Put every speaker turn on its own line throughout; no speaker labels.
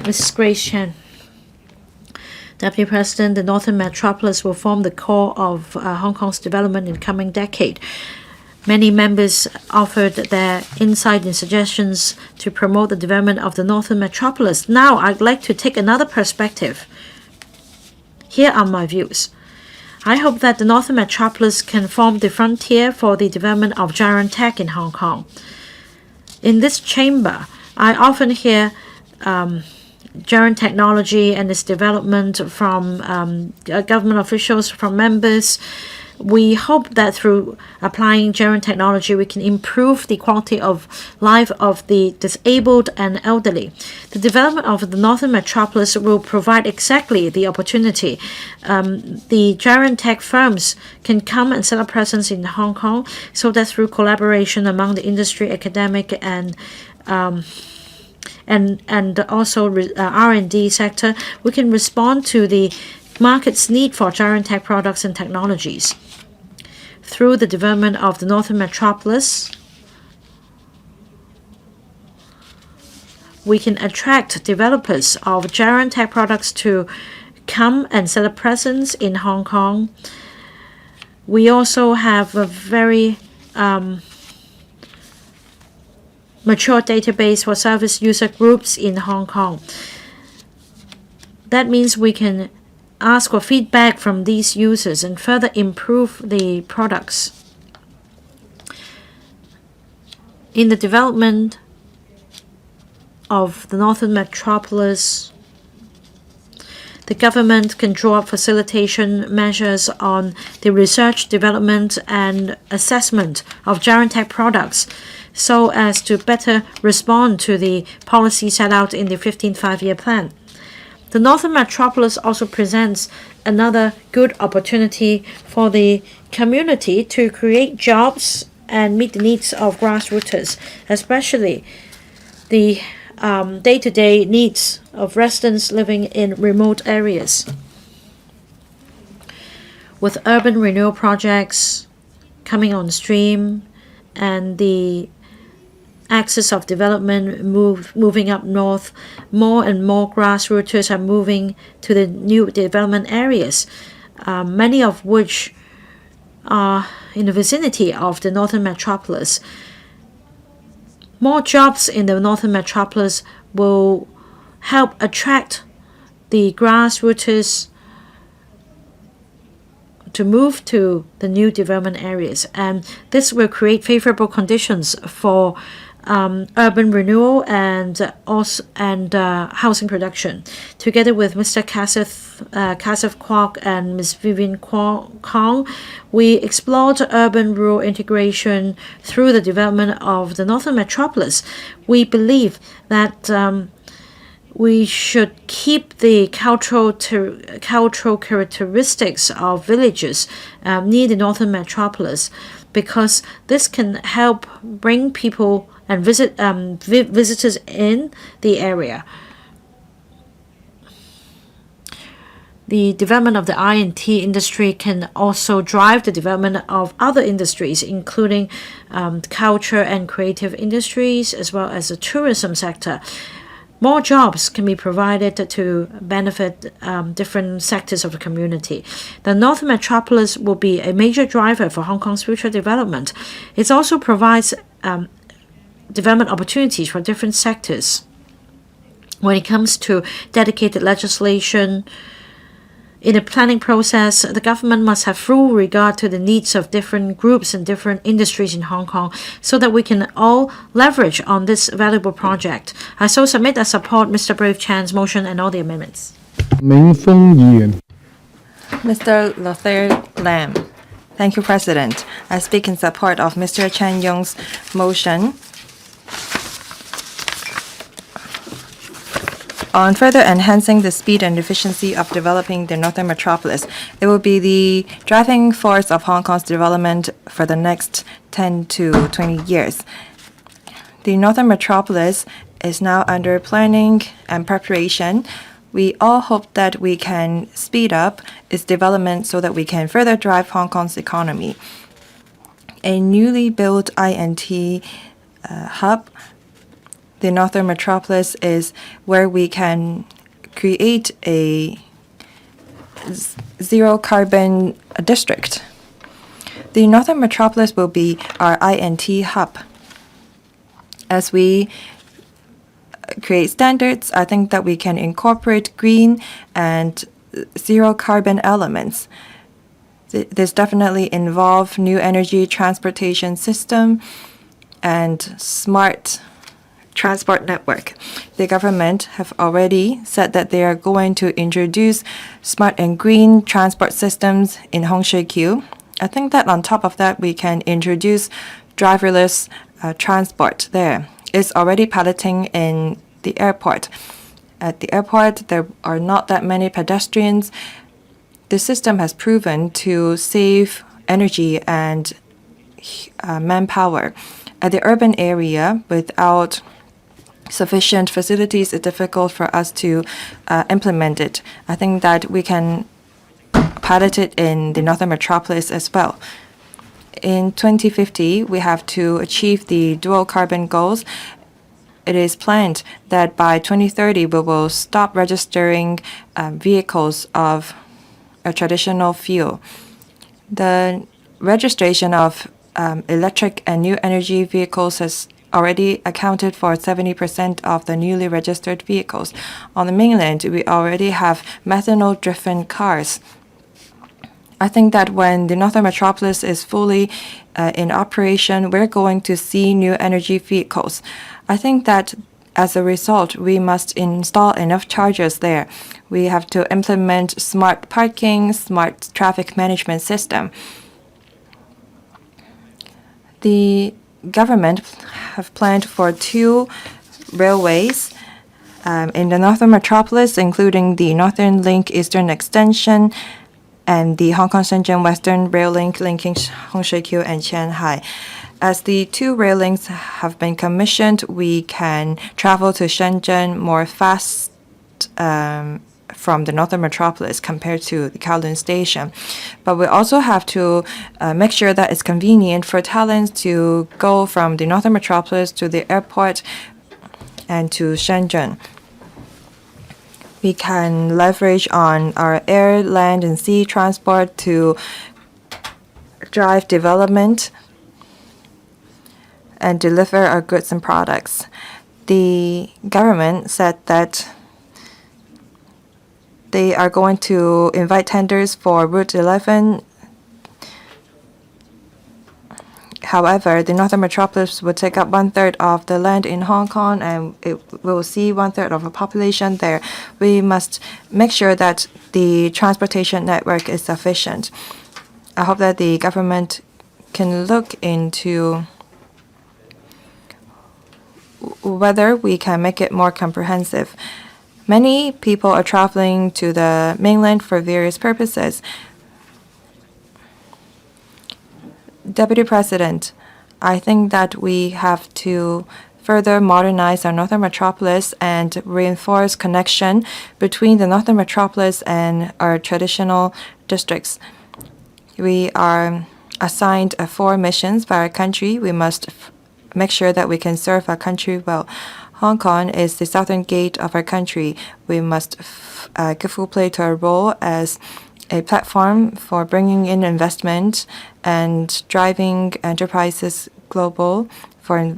Mrs. Grace Chen. Deputy President, the Northern Metropolis will form the core of Hong Kong's development in the coming decade. Many members offered their insight and suggestions to promote the development of the Northern Metropolis. Now, I'd like to take another perspective. Here are my views. I hope that the Northern Metropolis can form the frontier for the development of giant tech in Hong Kong. In this chamber, I often hear giant technology and its development from government officials, from members. We hope that through applying giant technology, we can improve the quality of life of the disabled and elderly. The development of the Northern Metropolis will provide exactly the opportunity. The giant tech firms can come and set up presence in Hong Kong, so that through collaboration among the industry, academic, and also R&D sector, we can respond to the market's need for giant tech products and technologies. Through the development of the Northern Metropolis, we can attract developers of giant tech products to come and set up presence in Hong Kong. We also have a very mature database for service user groups in Hong Kong. That means we can ask for feedback from these users and further improve the products. In the development of the Northern Metropolis, the government can draw up facilitation measures on the research, development, and assessment of giant tech products so as to better respond to the policy set out in the 15th Five-Year Plan. The Northern Metropolis also presents another good opportunity for the community to create jobs and meet the needs of grassroots, especially the day-to-day needs of residents living in remote areas. With urban renewal projects coming on stream and the axis of development moving up north, more and more grassroots are moving to the new development areas, many of which are in the vicinity of the Northern Metropolis. More jobs in the Northern Metropolis will help attract the grassroots to move to the new development areas, and this will create favorable conditions for urban renewal and housing production. Together with Mr. Kwok and Ms. Vivian Kong, we explored urban-rural integration through the development of the Northern Metropolis. We believe that we should keep the cultural characteristics of villages near the Northern Metropolis, because this can help bring people and visitors in the area. The development of the I&T industry can also drive the development of other industries, including culture and creative industries, as well as the tourism sector. More jobs can be provided to benefit different sectors of the community. The Northern Metropolis will be a major driver for Hong Kong's future development. It also provides development opportunities for different sectors. When it comes to dedicated legislation, in the planning process, the government must have full regard to the needs of different groups and different industries in Hong Kong so that we can all leverage on this valuable project. I so submit and support Mr. Brave Chan's motion and all the amendments.
Mr. Lothair Lam. Thank you, President. I speak in support of Mr. Chen Yong's motion on further enhancing the speed and efficiency of developing the Northern Metropolis. It will be the driving force of Hong Kong's development for the next 10 to 20 years. The Northern Metropolis is now under planning and preparation. We all hope that we can speed up its development so that we can further drive Hong Kong's economy. A newly built I&T hub the Northern Metropolis is where we can create a zero carbon district. The Northern Metropolis will be our INT hub. As we create standards, I think that we can incorporate green and zero carbon elements. This definitely involve new energy transportation system and smart transport network. The government have already said that they are going to introduce smart and green transport systems in Hongshui-Q. I think that on top of that, we can introduce driverless transport there. It's already piloting in the airport. At the airport, there are not that many pedestrians. The system has proven to save energy and manpower. At the urban area, without sufficient facilities, it's difficult for us to implement it. I think that we can pilot it in the Northern Metropolis as well. In 2050, we have to achieve the dual carbon goals. It is planned that by 2030, we will stop registering vehicles of a traditional fuel. The registration of electric and new energy vehicles has already accounted for 70% of the newly registered vehicles. On the mainland, we already have methanol-driven cars. I think that when the Northern Metropolis is fully in operation, we're going to see new energy vehicles. I think that as a result, we must install enough chargers there. We have to implement smart parking, smart traffic management system. The government have planned for 2 railways in the Northern Metropolis, including the Northern Link Eastern Extension and the Hong Kong-Shenzhen Western Rail Link linking Hongshui-Q and Qianhai. As the 2 rail links have been commissioned, we can travel to Shenzhen more fast from the Northern Metropolis compared to the Kowloon Station. But we also have to make sure that it's convenient for talents to go from the Northern Metropolis to the airport and to Shenzhen. We can leverage on our air, land, and sea transport to drive development and deliver our goods and products. The government said that they are going to invite tenders for Route 11. However, the Northern Metropolis will take up 1/3 of the land in Hong Kong, and it will see 1/3 of the population there. We must make sure that the transportation network is sufficient. I hope that the government can look into whether we can make it more comprehensive. Many people are traveling to the mainland for various purposes. Deputy President, I think that we have to further modernize our Northern Metropolis and reinforce connection between the Northern Metropolis and our traditional districts. We are assigned 4 missions by our country. We must make sure that we can serve our country well. Hong Kong is the southern gate of our country. We must give full play to our role as a platform for bringing in investment and driving enterprises global for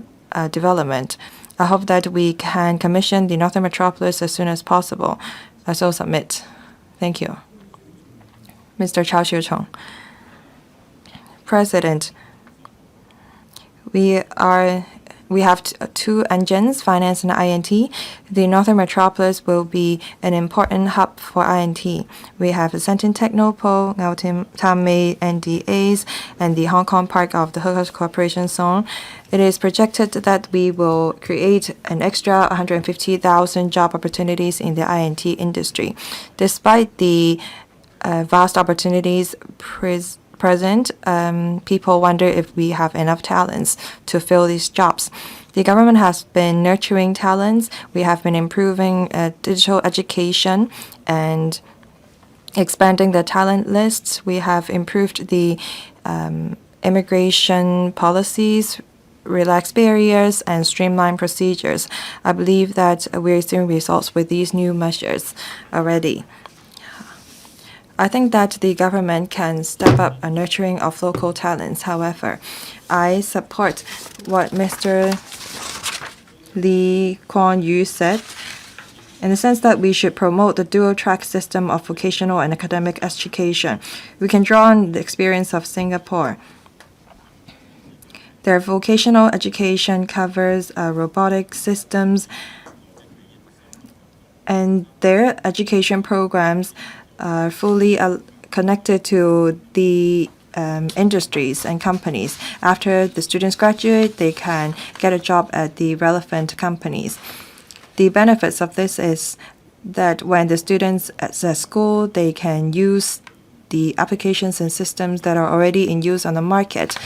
development. I hope that we can commission the Northern Metropolis as soon as possible. I so submit. Thank you. Mr. Chao Xiu-chong. President, we have 2 engines, finance and INT. The Northern Metropolis will be an important hub for INT. We have the Shenton Technopole, Tam-Mei NDAs, and the Hong Kong Park of the Hookers Cooperation Zone. It is projected that we will create an extra 150,000 job opportunities in the INT industry. Despite the vast opportunities present, people wonder if we have enough talents to fill these jobs. The government has been nurturing talents. We have been improving digital education and expanding the talent lists. We have improved the immigration policies, relax barriers and streamline procedures. I believe that we're seeing results with these new measures already. I think that the government can step up a nurturing of local talents. However, I support what Mr. Kwong-yu said, in the sense that we should promote the dual-track system of vocational and academic education. We can draw on the experience of Singapore. Their vocational education covers robotic systems, and their education programs are fully connected to the industries and companies. After the students graduate, they can get a job at the relevant companies. The benefits of this is that when the students at school, they can use the applications and systems that are already in use on the market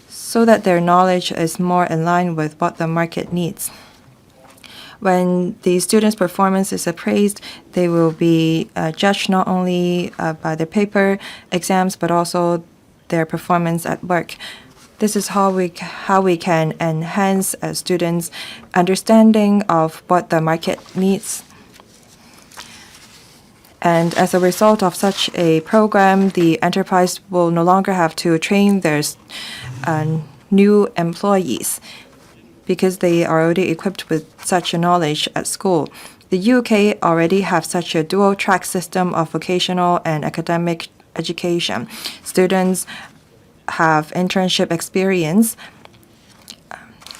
so that their knowledge is more in line with what the market needs. When the students' performance is appraised, they will be judged not only by their paper exams, but also their performance at work. This is how we can enhance students' understanding of what the market needs. And as a result of such a program, the enterprise will no longer have to train their new employees, because they are already equipped with such a knowledge at school. The UK already have such a dual-track system of vocational and academic education. Students have internship experience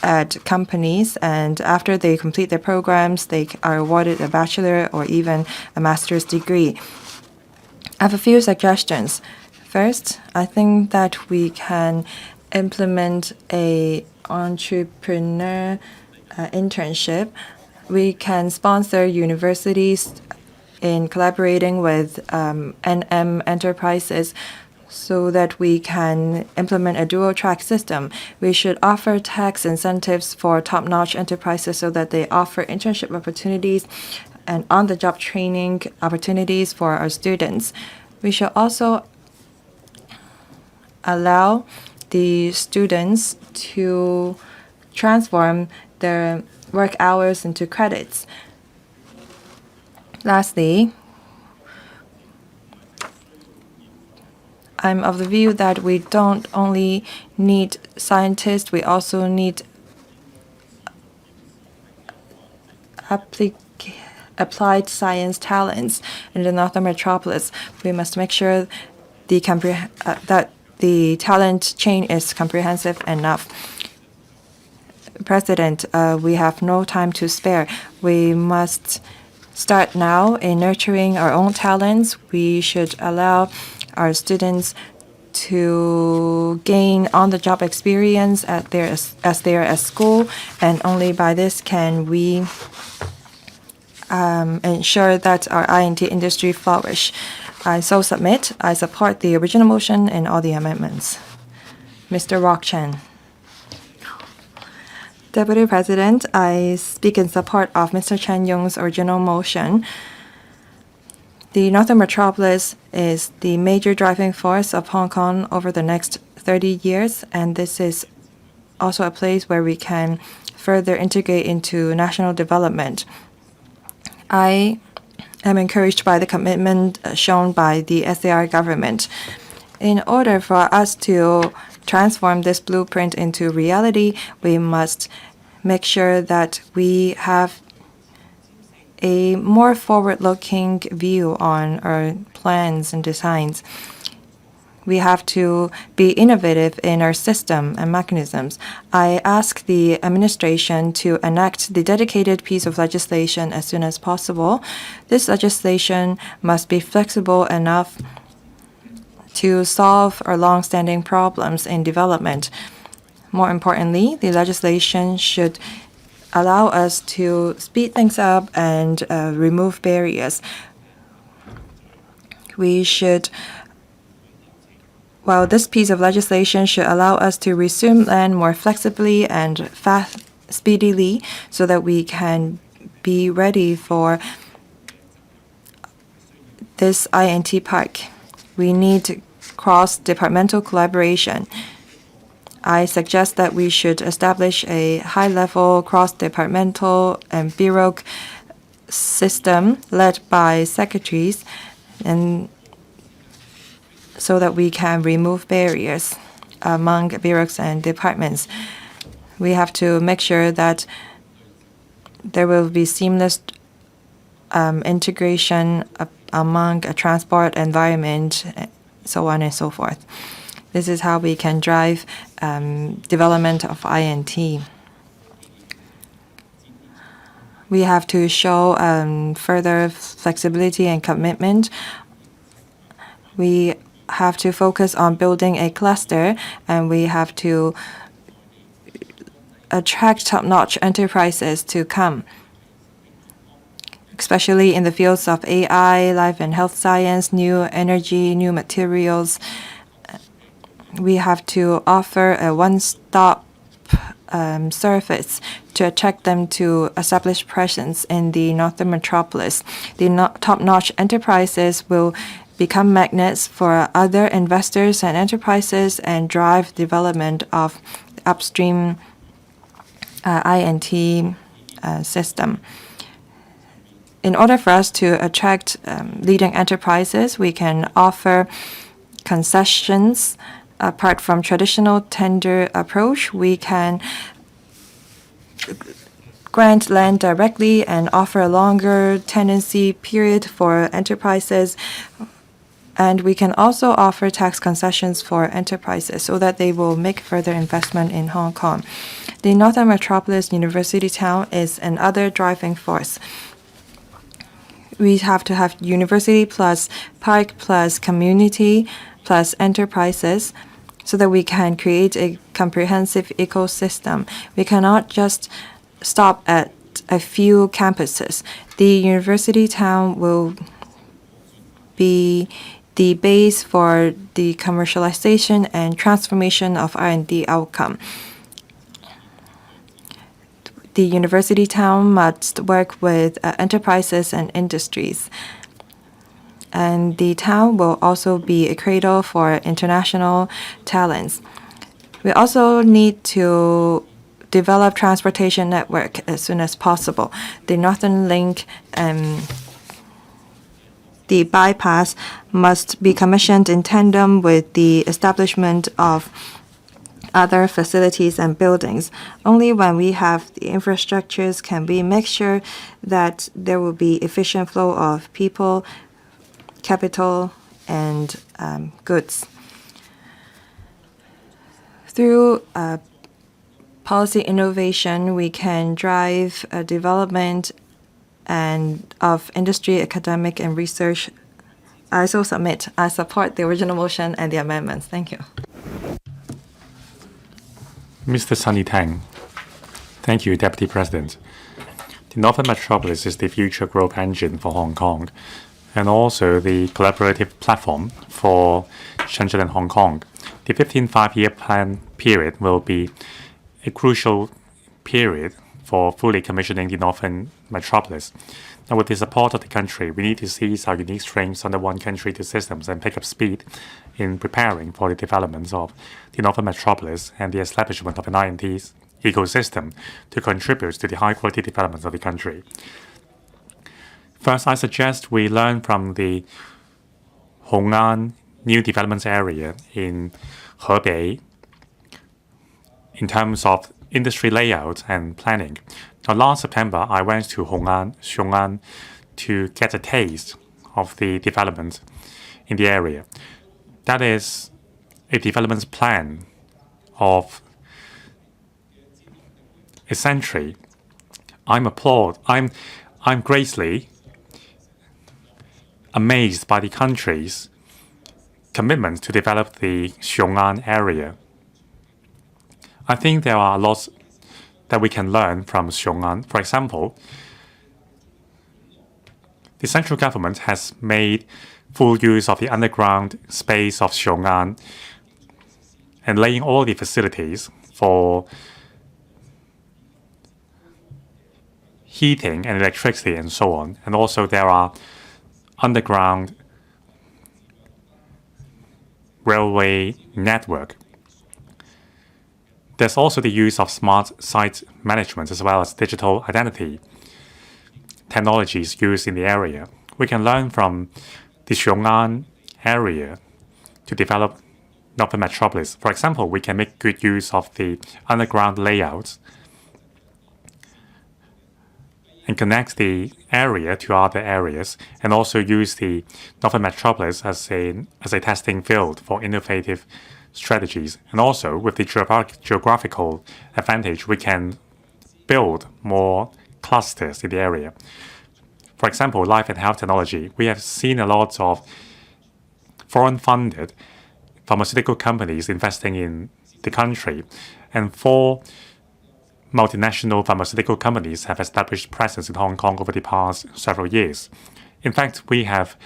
at companies, and after they complete their programs, they are awarded a bachelor or even a master's degree. I have a few suggestions. First, I think that we can implement a entrepreneur internship. We can sponsor universities in collaborating with NM enterprises so that we can implement a dual-track system. We should offer tax incentives for top-notch enterprises so that they offer internship opportunities and on-the-job training opportunities for our students. We should also allow the students to transform their work hours into credits. Lastly, I'm of the view that we don't only need scientists, we also need applied science talents in the Northern Metropolis. We must make sure that the talent chain is comprehensive enough. President, we have no time to spare. We must start now in nurturing our own talents. We should allow our students to gain on-the-job experience as they are at school, and only by this can we ensure that our I&T industry flourish. I so submit. I support the original motion and all the amendments. Mr. Rock Chen. Deputy President, I speak in support of Mr. Chen Yong's original motion. The Northern Metropolis is the major driving force of Hong Kong over the next 30 years, and this is also a place where we can further integrate into national development. I am encouraged by the commitment shown by the SAR government. In order for us to transform this blueprint into reality, we must make sure that we have a more forward-looking view on our plans and designs. We have to be innovative in our system and mechanisms. I ask the administration to enact the dedicated piece of legislation as soon as possible. This legislation must be flexible enough to solve our long-standing problems in development. More importantly, the legislation should allow us to speed things up and remove barriers. This piece of legislation should allow us to resume land more flexibly and speedily so that we can be ready for this INT park. We need cross-departmental collaboration. I suggest that we should establish a high-level cross-departmental and bureaucratic system led by secretaries, and so that we can remove barriers among bureaus and departments. We have to make sure that there will be seamless integration among a transport environment, so on and so forth. This is how we can drive development of INT. We have to show further flexibility and commitment. We have to focus on building a cluster, and we have to attract top-notch enterprises to come, especially in the fields of AI, life and health science, new energy, new materials. We have to offer a one-stop service to attract them to establish presence in the Northern Metropolis. The top-notch enterprises will become magnets for other investors and enterprises and drive development of upstream INT system. In order for us to attract leading enterprises, we can offer concessions. Apart from traditional tender approach, we can grant land directly and offer a longer tenancy period for enterprises. And we can also offer tax concessions for enterprises so that they will make further investment in Hong Kong. The Northern Metropolis University Town is another driving force. We have to have university plus park plus community plus enterprises so that we can create a comprehensive ecosystem. We cannot just stop at a few campuses. The university town will be the base for the commercialization and transformation of R&D outcome. The university town must work with enterprises and industries. And the town will also be a cradle for international talents. We also need to develop transportation network as soon as possible. The Northern Link the bypass must be commissioned in tandem with the establishment of other facilities and buildings. Only when we have the infrastructures can we make sure that there will be efficient flow of people, capital, and goods. Through policy innovation, we can drive development and of industry, academic, and research. I support the original motion and the amendments. Thank you.
Mr. Sunny Tang. Thank you, Deputy President. The Northern Metropolis is the future growth engine for Hong Kong, and also the collaborative platform for Shenzhen and Hong Kong. The 15 five-year plan period will be a crucial period for fully commissioning the Northern Metropolis. Now, with the support of the country, we need to seize our unique strengths under one country, two systems, and pick up speed in preparing for the developments of the Northern Metropolis and the establishment of an INT ecosystem to contribute to the high-quality development of the country. First, I suggest we learn from the Hong'an New Development Area in Hebei in terms of industry layout and planning. Now, last September, I went to Xiong'an to get a taste of the development in the area. That is a development plan of a century. I'm greatly amazed by the country's commitment to develop the Xiong'an area. I think there are lots that we can learn from Xiong'an. For example, the central government has made full use of the underground space of Xiong'an and laying all the facilities for heating and electricity and so on. And also there are underground railway network. There's also the use of smart site management as well as digital identity technologies used in the area. We can learn from the Xiong'an area to develop Northern Metropolis. For example, we can make good use of the underground layouts and connect the area to other areas, and also use the Northern Metropolis as a testing field for innovative strategies. And also, with the geographical advantage, we can build more clusters in the area. For example, life and health technology. We have seen a lot of foreign-funded pharmaceutical companies investing in the country, and 4 multinational pharmaceutical companies have established presence in Hong Kong over the past several years. In fact, we have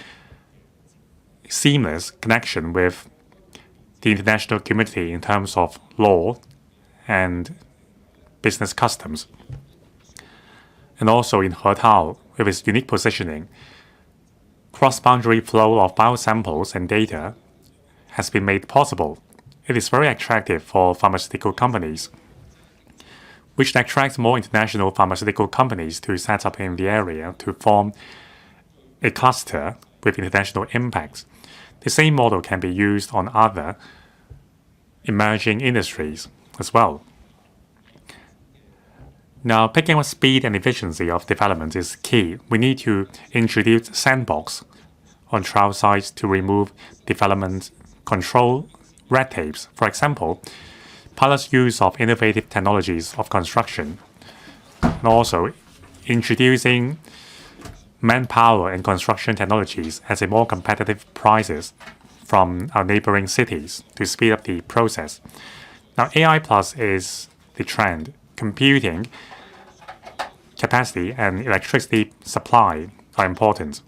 seamless connection with the international community in terms of law and business customs. And also in Hetao, with its unique positioning, cross-boundary flow of biosamples and data has been made possible. It is very attractive for pharmaceutical companies, which attracts more international pharmaceutical companies to set up in the area to form a cluster with international impact. The same model can be used on other emerging industries as well. Now, picking up speed and efficiency of development is key. We need to introduce sandbox on trial sites to remove development control red tapes. For example, pilot use of innovative technologies of construction, and also introducing manpower and construction technologies at a more competitive prices from our neighboring cities to speed up the process. Now, AI plus is the trend. Computing capacity and electricity supply are important.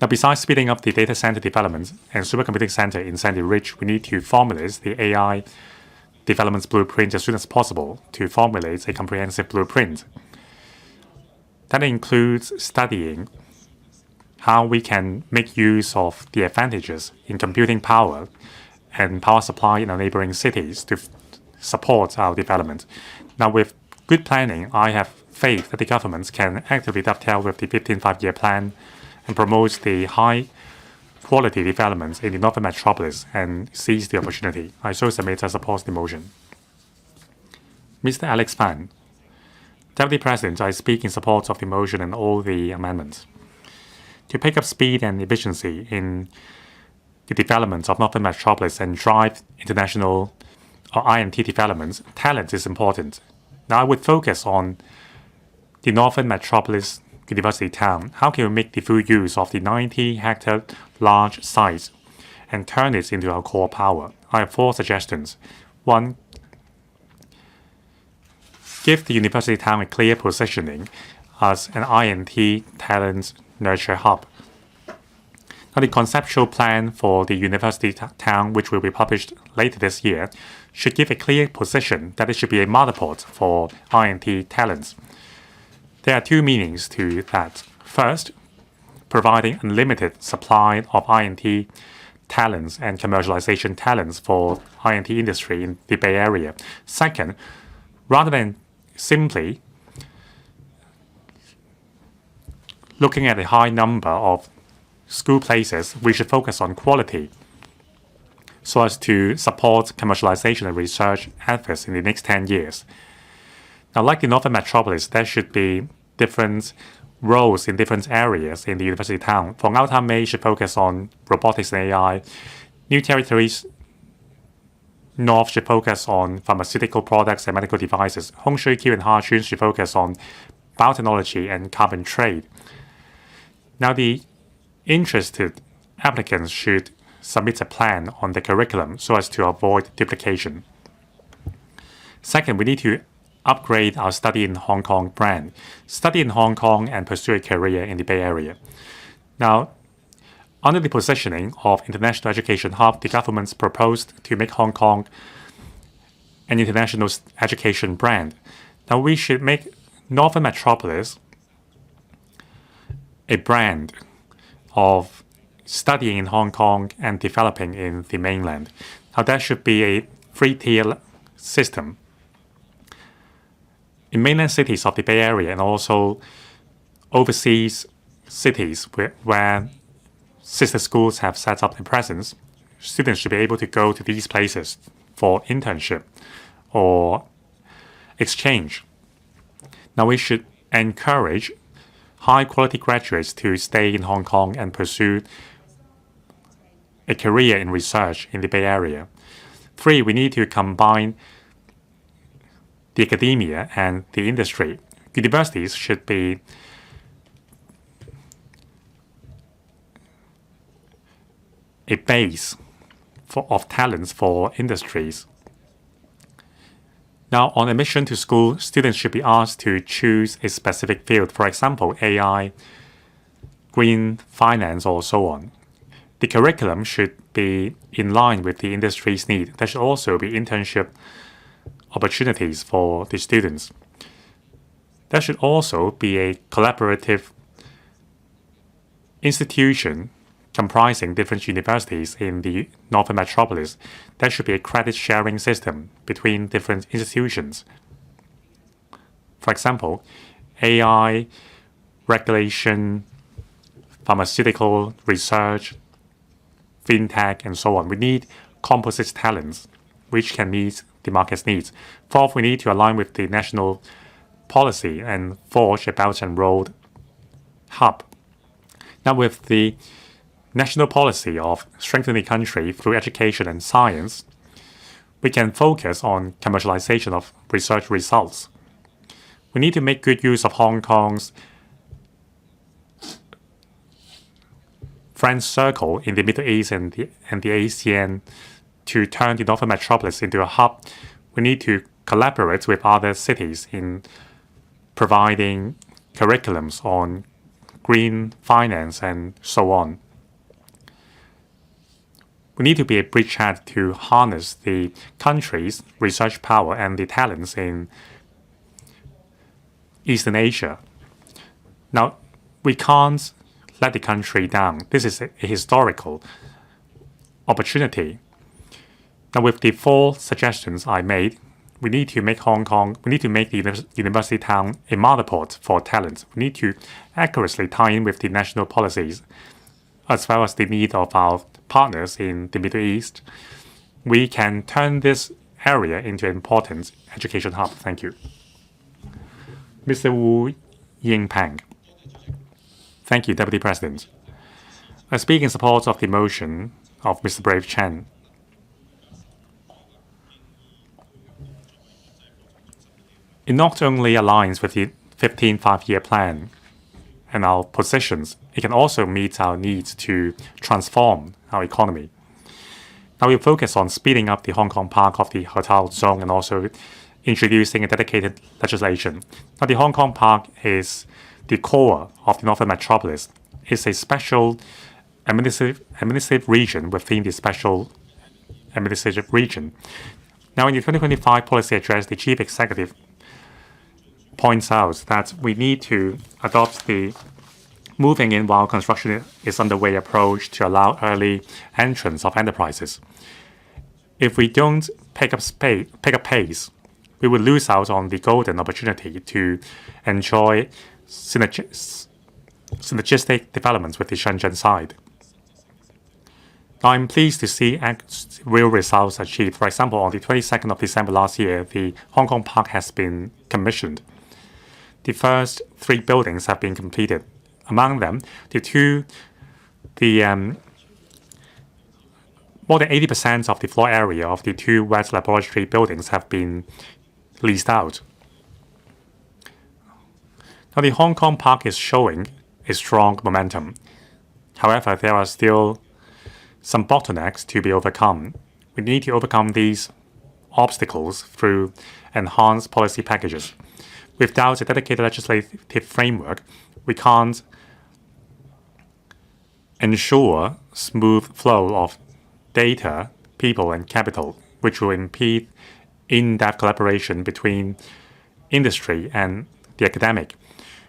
Now, besides speeding up the data center development and supercomputing center in Sandy Ridge, we need to formulate the AI development blueprint as soon as possible to formulate a comprehensive blueprint. That includes studying how we can make use of the advantages in computing power and power supply in our neighboring cities to support our development. Now, with good planning, I have faith that the governments can actively dovetail with the 15th Five-Year Plan and promote the high-quality developments in the Northern Metropolis and seize the opportunity. I so submit I support the motion. Mr. Alex Fan. Deputy President, I speak in support of the motion and all the amendments. To pick up speed and efficiency in the development of Northern Metropolis and drive international or INT developments, talent is important. Now, I would focus on the Northern Metropolis University Town. How can we make the full use of the 90-hectare large site and turn it into our core power? I have 4 suggestions. 1, give the University Town a clear positioning as an INT talent nurture hub. Now, the conceptual plan for the University Town, which will be published later this year, should give a clear position that it should be a mother port for INT talents. There are 2 meanings to that. First, providing unlimited supply of INT talents and commercialization talents for INT industry in the Bay Area. Second, rather than simply looking at a high number of school places, we should focus on quality so as to support commercialization and research efforts in the next 10 years. Now, like the Northern Metropolis, there should be different roles in different areas in the university town. Kwong-yu should focus on robotics and AI. New Territories North should focus on pharmaceutical products and medical devices. Hongshui-Q and Hachun should focus on biotechnology and carbon trade. Now, the interested applicants should submit a plan on the curriculum so as to avoid duplication. Second, we need to upgrade our Study in Hong Kong brand. Study in Hong Kong and pursue a career in the Bay Area. Now, under the positioning of International Education Hub, the government's proposed to make Hong Kong an international education brand. Now, we should make Northern Metropolis a brand of studying in Hong Kong and developing in the mainland. Now, there should be a 3-tier system. in mainland cities of the Bay Area and also overseas cities where sister schools have set up their presence, students should be able to go to these places for internship or exchange. Now we should encourage high-quality graduates to stay in Hong Kong and pursue a career in research in the Bay Area. 3, we need to combine the academia and the industry. Universities should be a base of talents for industries. Now, on admission to school, students should be asked to choose a specific field, for example, AI, green finance, or so on. The curriculum should be in line with the industry's need. There should also be internship opportunities for the students. There should also be a collaborative institution comprising different universities in the Northern Metropolis. There should be a credit sharing system between different institutions. For example, AI, regulation, pharmaceutical research, fintech, and so on. We need composite talents which can meet the market's needs. 4th, we need to align with the national policy and forge a Belt and Road hub. Now, with the national policy of strengthening the country through education and science, we can focus on commercialization of research results. We need to make good use of Hong Kong's friend circle in the Middle East and the ASEAN to turn the Northern Metropolis into a hub. We need to collaborate with other cities in providing curriculums on green finance and so on. We need to be a bridgehead to harness the country's research power and the talents in Eastern Asia. Now, we can't let the country down. This is a historical opportunity. Now, with the 4 suggestions I made, we need to make the university town a mother port for talent. We need to accurately tie in with the national policies, as well as the need of our partners in the Middle East. We can turn this area into an important education hub. Thank you. Mr. Wu Yingpeng. Thank you, Deputy President. I speak in support of the motion of Mr. Brave Chen. It not only aligns with the 15th five-year plan and our positions, it can also meet our needs to transform our economy. Now we focus on speeding up the Hong Kong Park of the hotel zone and also introducing a dedicated legislation. Now the Hong Kong Park is the core of the Northern Metropolis. It's a special administrative region within the special administrative region. Now in the 2025 policy address, the Chief Executive points out that we need to adopt the moving in while construction is underway approach to allow early entrance of enterprises. If we don't pick up pace, we will lose out on the golden opportunity to enjoy synergistic developments with the Shenzhen side. I'm pleased to see real results achieved. For example, on the 22nd of December last year, the Hong Kong Park has been commissioned. The first 3 buildings have been completed. Among them, more than 80% of the floor area of the 2 wet laboratory buildings have been leased out. Now, the Hong Kong Park is showing a strong momentum. However, there are still some bottlenecks to be overcome. We need to overcome these obstacles through enhanced policy packages. Without a dedicated legislative framework, we can't ensure smooth flow of data, people, and capital, which will impede in-depth collaboration between industry and the academic.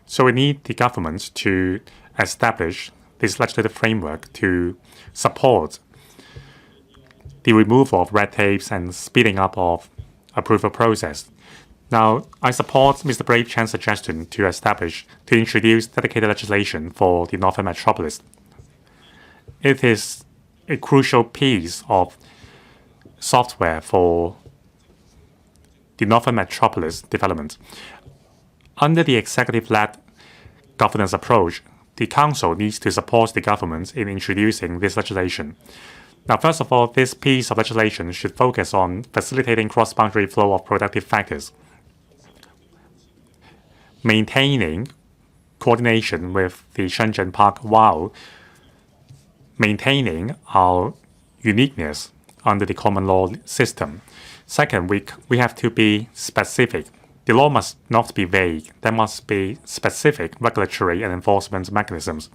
So we need the government to establish this legislative framework to support the removal of red tapes and speeding up of approval process. Now, I support Mr. Brave Chan's suggestion to introduce dedicated legislation for the Northern Metropolis. It is a crucial piece of software for the Northern Metropolis development. Under the executive-led governance approach, the Council needs to support the government in introducing this legislation. Now, first of all, this piece of legislation should focus on facilitating cross-boundary flow of productive factors, maintaining coordination with the Shenzhen Park while maintaining our uniqueness under the common law system. Second, we have to be specific. The law must not be vague. There must be specific regulatory and enforcement mechanisms.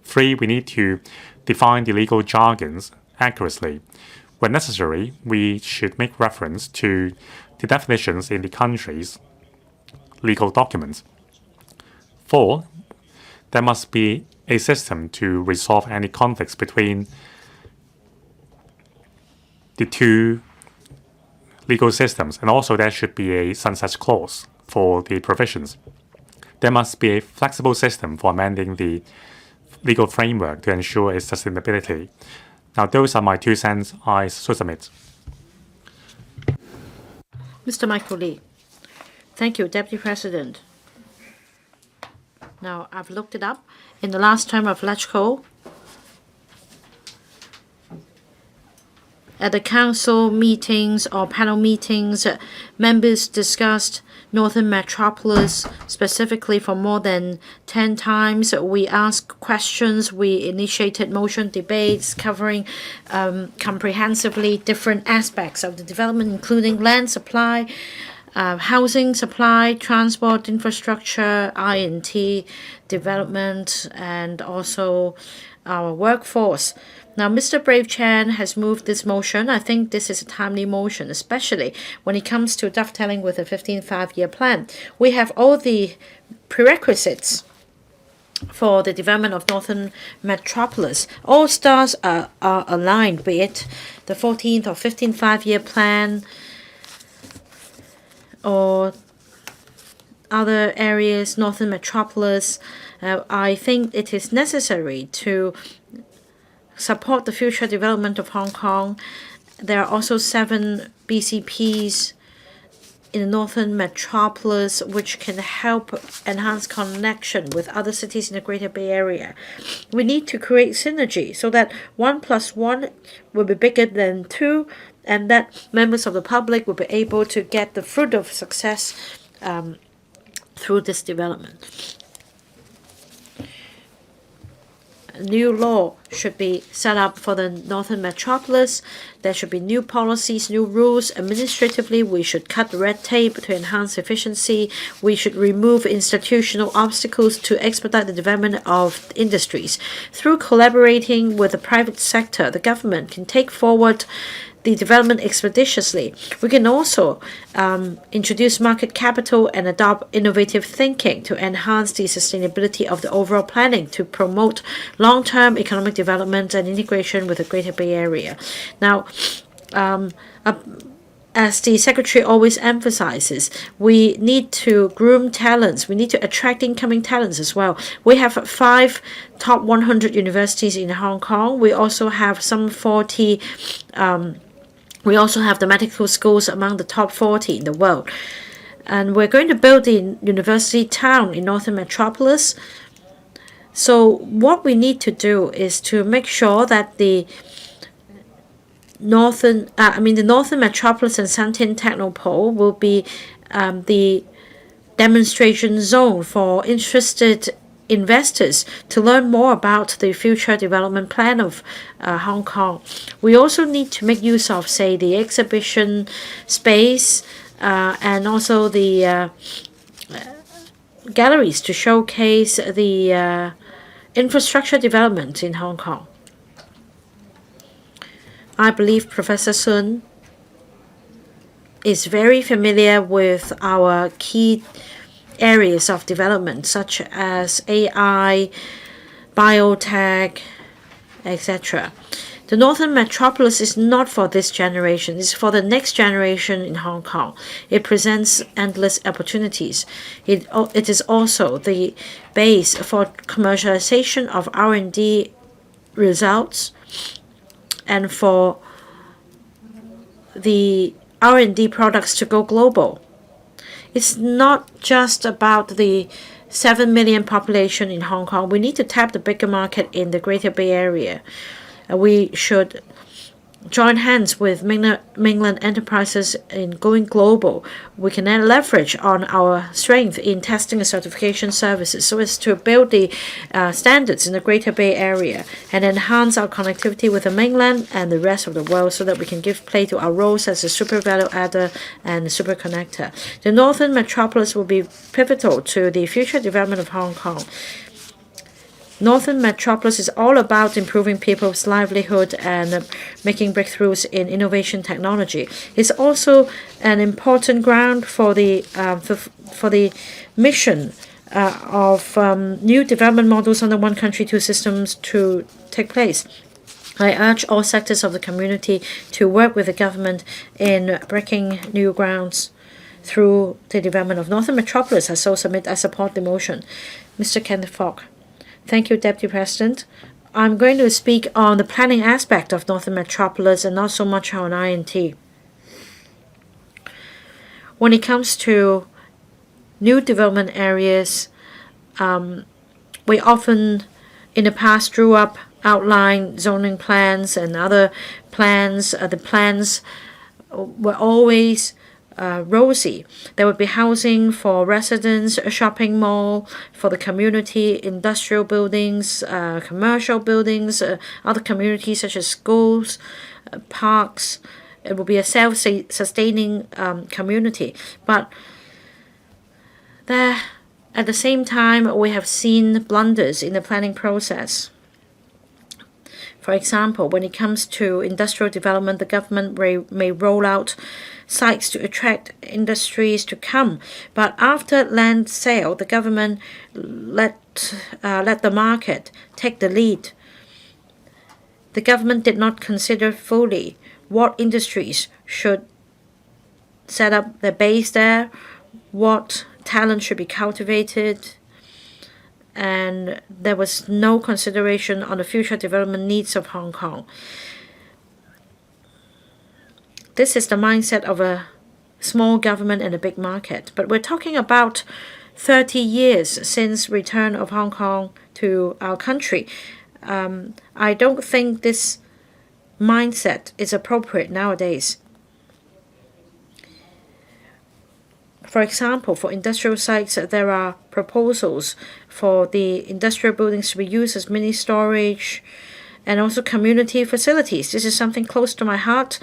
Three, we need to define the legal jargons accurately. When necessary, we should make reference to the definitions in the country's legal documents. Four, there must be a system to resolve any conflicts between the two legal systems, and also there should be a sunset clause for the provisions. There must be a flexible system for amending the legal framework to ensure its sustainability. Now, those are my 2 cents. I submit.
Mr. Michael Lee. Thank you, Deputy President. Now, I've looked it up. In the last term of LegCo, at the council meetings or panel meetings, members discussed Northern Metropolis specifically for more than 10 times. We asked questions, we initiated motion debates covering comprehensively different aspects of the development, including land supply, housing supply, transport infrastructure, I&T development, and also our workforce. Now, Mr. Brave Chan has moved this motion. I think this is a timely motion, especially when it comes to dovetailing with the 15th five-year plan. We have all the prerequisites for the development of Northern Metropolis. All stars are aligned, be it the 14th or 15th five-year plan or other areas, Northern Metropolis. I think it is necessary to support the future development of Hong Kong. There are also 7 BCPs in the Northern Metropolis which can help enhance connection with other cities in the Greater Bay Area. We need to create synergy so that 1 + 1 will be bigger than 2, and that members of the public will be able to get the fruit of success through this development. A new law should be set up for the Northern Metropolis. There should be new policies, new rules. Administratively, we should cut red tape to enhance efficiency. We should remove institutional obstacles to expedite the development of industries. Through collaborating with the private sector, the government can take forward the development expeditiously. We can also introduce market capital and adopt innovative thinking to enhance the sustainability of the overall planning to promote long-term economic development and integration with the Greater Bay Area. Now, as the Secretary always emphasizes, we need to groom talents. We need to attract incoming talents as well. We have 5 top 100 universities in Hong Kong. We also have some 40 we also have the medical schools among the top 40 in the world. And we're going to build the university town in Northern Metropolis. So what we need to do is to make sure that the Northern Metropolis and Shantin Technopole will be the demonstration zone for interested investors to learn more about the future development plan of Hong Kong. We also need to make use of, say, the exhibition space and also the galleries to showcase the infrastructure development in Hong Kong. I believe Professor Sun is very familiar with our key areas of development such as AI, biotech, etc. The Northern Metropolis is not for this generation, it's for the next generation in Hong Kong. It presents endless opportunities. It is also the base for commercialization of R&D results and for the R&D products to go global. It's not just about the 7 million population in Hong Kong. We need to tap the bigger market in the Greater Bay Area. We should join hands with mainland enterprises in going global. We can then leverage on our strength in testing and certification services so as to build the standards in the Greater Bay Area and enhance our connectivity with the mainland and the rest of the world so that we can give play to our roles as a super value adder and super connector. The Northern Metropolis will be pivotal to the future development of Hong Kong. Northern Metropolis is all about improving people's livelihood and making breakthroughs in innovation technology. It's also an important ground for the mission of new development models under one country, two systems to take place. I urge all sectors of the community to work with the government in breaking new grounds through the development of Northern Metropolis. I support the motion. Mr. Chun-kwok. Thank you, Deputy President. I'm going to speak on the planning aspect of Northern Metropolis and not so much on I&T. When it comes to new development areas, we often in the past drew up outline zoning plans and other plans. The plans were always rosy. There would be housing for residents, a shopping mall for the community, industrial buildings, commercial buildings, other communities such as schools, parks. It will be a self-sustaining community. But there, at the same time, we have seen blunders in the planning process. For example, when it comes to industrial development, the government may roll out sites to attract industries to come. But after land sale, the government let the market take the lead. The government did not consider fully what industries should set up their base there, what talent should be cultivated, and there was no consideration on the future development needs of Hong Kong. This is the mindset of a small government and a big market. But we're talking about 30 years since return of Hong Kong to our country. I don't think this mindset is appropriate nowadays. For example, for industrial sites, there are proposals for the industrial buildings to be used as mini storage and also community facilities. This is something close to my heart.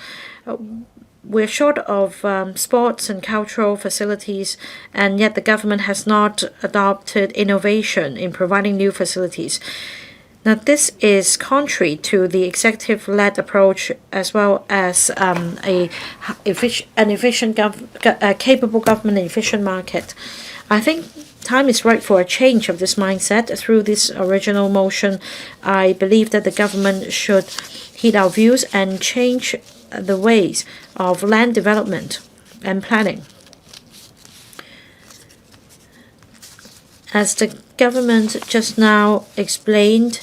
We're short of sports and cultural facilities, and yet the government has not adopted innovation in providing new facilities. Now, this is contrary to the executive-led approach as well as a capable government and efficient market. I think time is right for a change of this mindset. Through this original motion, I believe that the government should heed our views and change the ways of land development and planning. As the government just now explained,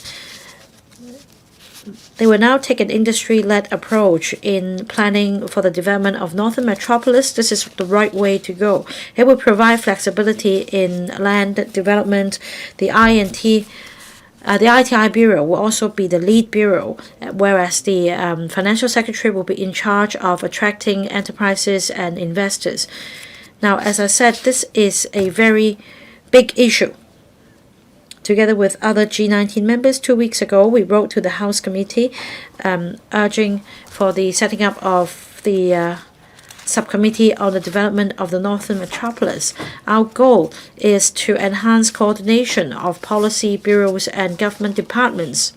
they will now take an industry-led approach in planning for the development of Northern Metropolis. This is the right way to go. It will provide flexibility in land development. The ITI Bureau will also be the lead bureau, whereas the Financial Secretary will be in charge of attracting enterprises and investors. Now, as I said, this is a very big issue. Together with other G19 members, 2 weeks ago, we wrote to the House Committee urging for the setting up of the subcommittee on the development of the Northern Metropolis. Our goal is to enhance coordination of policy bureaus and government departments.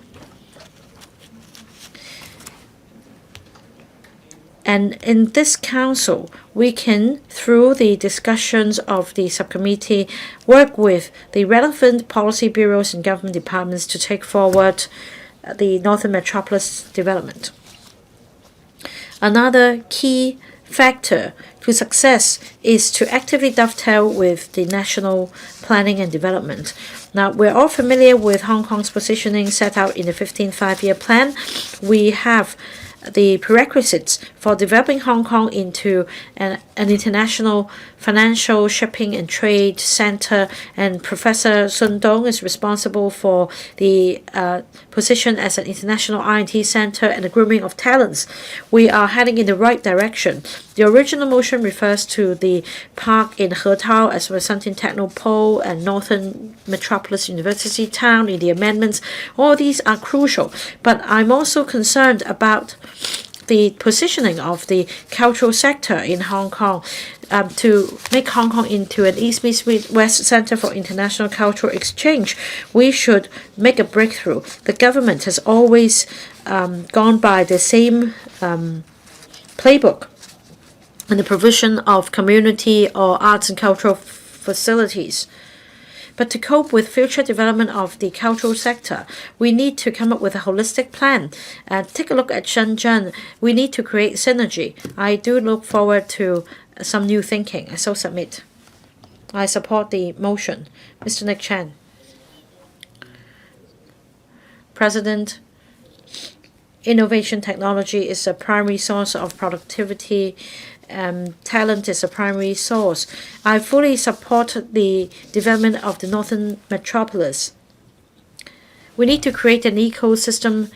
And in this council, we can, through the discussions of the subcommittee, work with the relevant policy bureaus and government departments to take forward the Northern Metropolis development. Another key factor to success is to actively dovetail with the national planning and development. Now, we're all familiar with Hong Kong's positioning set out in the 15th Five-Year Plan. We have the prerequisites for developing Hong Kong into an international financial, shipping, and trade center, and Professor Sun Dong is responsible for the position as an international R&D center and the grooming of talents. We are heading in the right direction. The original motion refers to the park in Hetao as well as Suntin Technopole and Northern Metropolis University Town in the amendments. All these are crucial, but I'm also concerned about the positioning of the cultural sector in Hong Kong to make Hong Kong into an East-West center for international cultural exchange. We should make a breakthrough. The government has always gone by the same playbook in the provision of community or arts and cultural facilities. But to cope with future development of the cultural sector, we need to come up with a holistic plan. Take a look at Shenzhen. We need to create synergy. I do look forward to some new thinking. I so submit. I support the motion. Mr. Nick Chan. President, innovation technology is a primary source of productivity. Talent is a primary source. I fully support the development of the Northern Metropolis. We need to create an ecosystem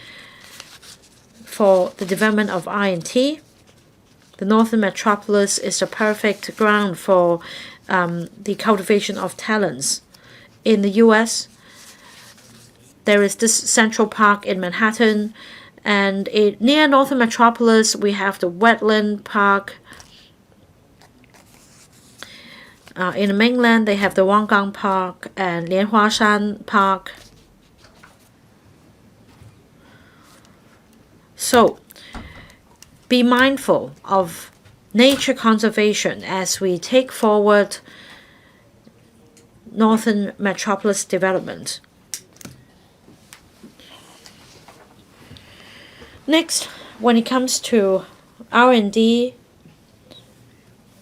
for the development of I&T. The Northern Metropolis is the perfect ground for the cultivation of talents. In the U.S., there is this Central Park in Manhattan, and near Northern Metropolis, we have the Wetland Park. In the mainland, they have the WONG Park and Lianhuashan Park. So, be mindful of nature conservation as we take forward Northern Metropolis development. Next, when it comes to R&D,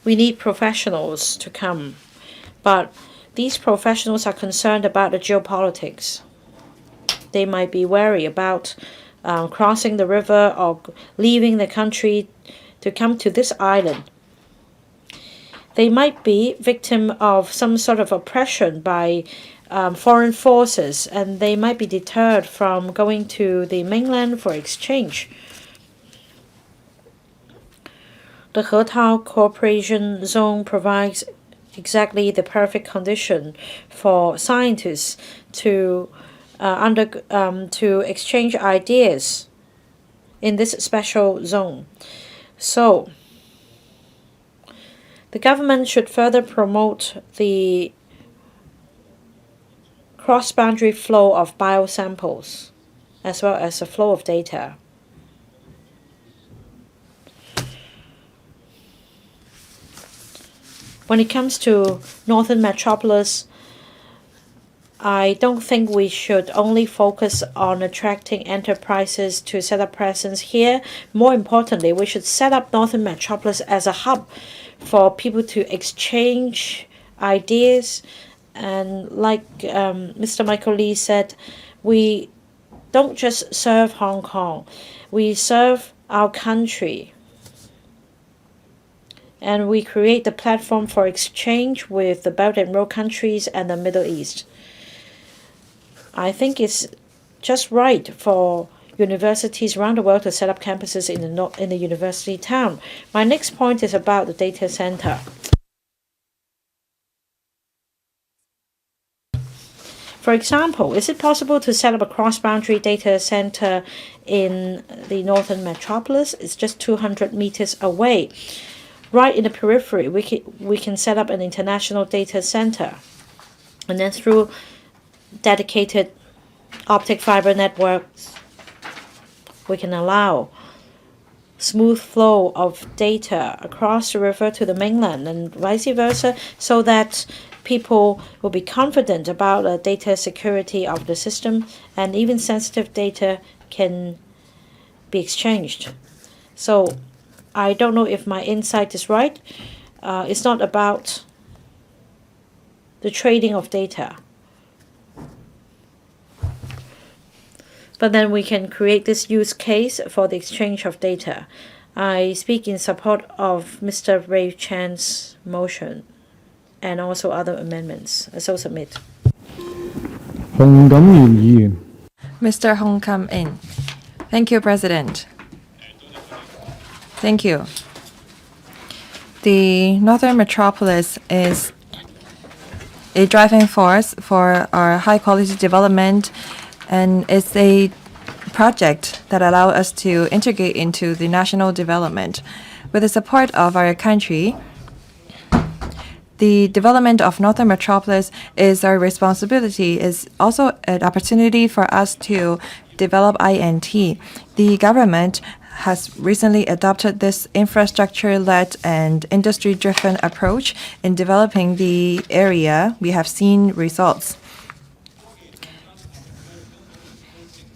we need professionals to come, but these professionals are concerned about the geopolitics. They might be wary about crossing the river or leaving the country to come to this island. They might be victim of some sort of oppression by foreign forces, and they might be deterred from going to the mainland for exchange. The Hetao Cooperation Zone provides exactly the perfect condition for scientists to exchange ideas in this special zone. So, the government should further promote the cross-boundary flow of biosamples as well as the flow of data. When it comes to Northern Metropolis, I don't think we should only focus on attracting enterprises to set up presence here. More importantly, we should set up Northern Metropolis as a hub for people to exchange ideas. And like Mr. Michael Lee said, we don't just serve Hong Kong, we serve our country. And we create the platform for exchange with the Belt and Road countries and the Middle East. I think it's just right for universities around the world to set up campuses in the university town. My next point is about the data center. For example, is it possible to set up a cross-boundary data center in the Northern Metropolis? It's just 200 meters away. Right in the periphery, we can set up an international data center. And then through dedicated optic fiber networks, we can allow smooth flow of data across the river to the mainland and vice versa, so that people will be confident about the data security of the system, and even sensitive data can be exchanged. So I don't know if my insight is right. It's not about the trading of data. But then we can create this use case for the exchange of data. I speak in support of Mr. Ray Chan's motion and also other amendments. I so submit.
Mr. Hong come in. Thank you, President. Thank you. The Northern Metropolis is a driving force for our high-quality development, and it's a project that allows us to integrate into the national development. With the support of our country, the development of Northern Metropolis is our responsibility, is also an opportunity for us to develop INT. The government has recently adopted this infrastructure-led and industry-driven approach in developing the area. We have seen results.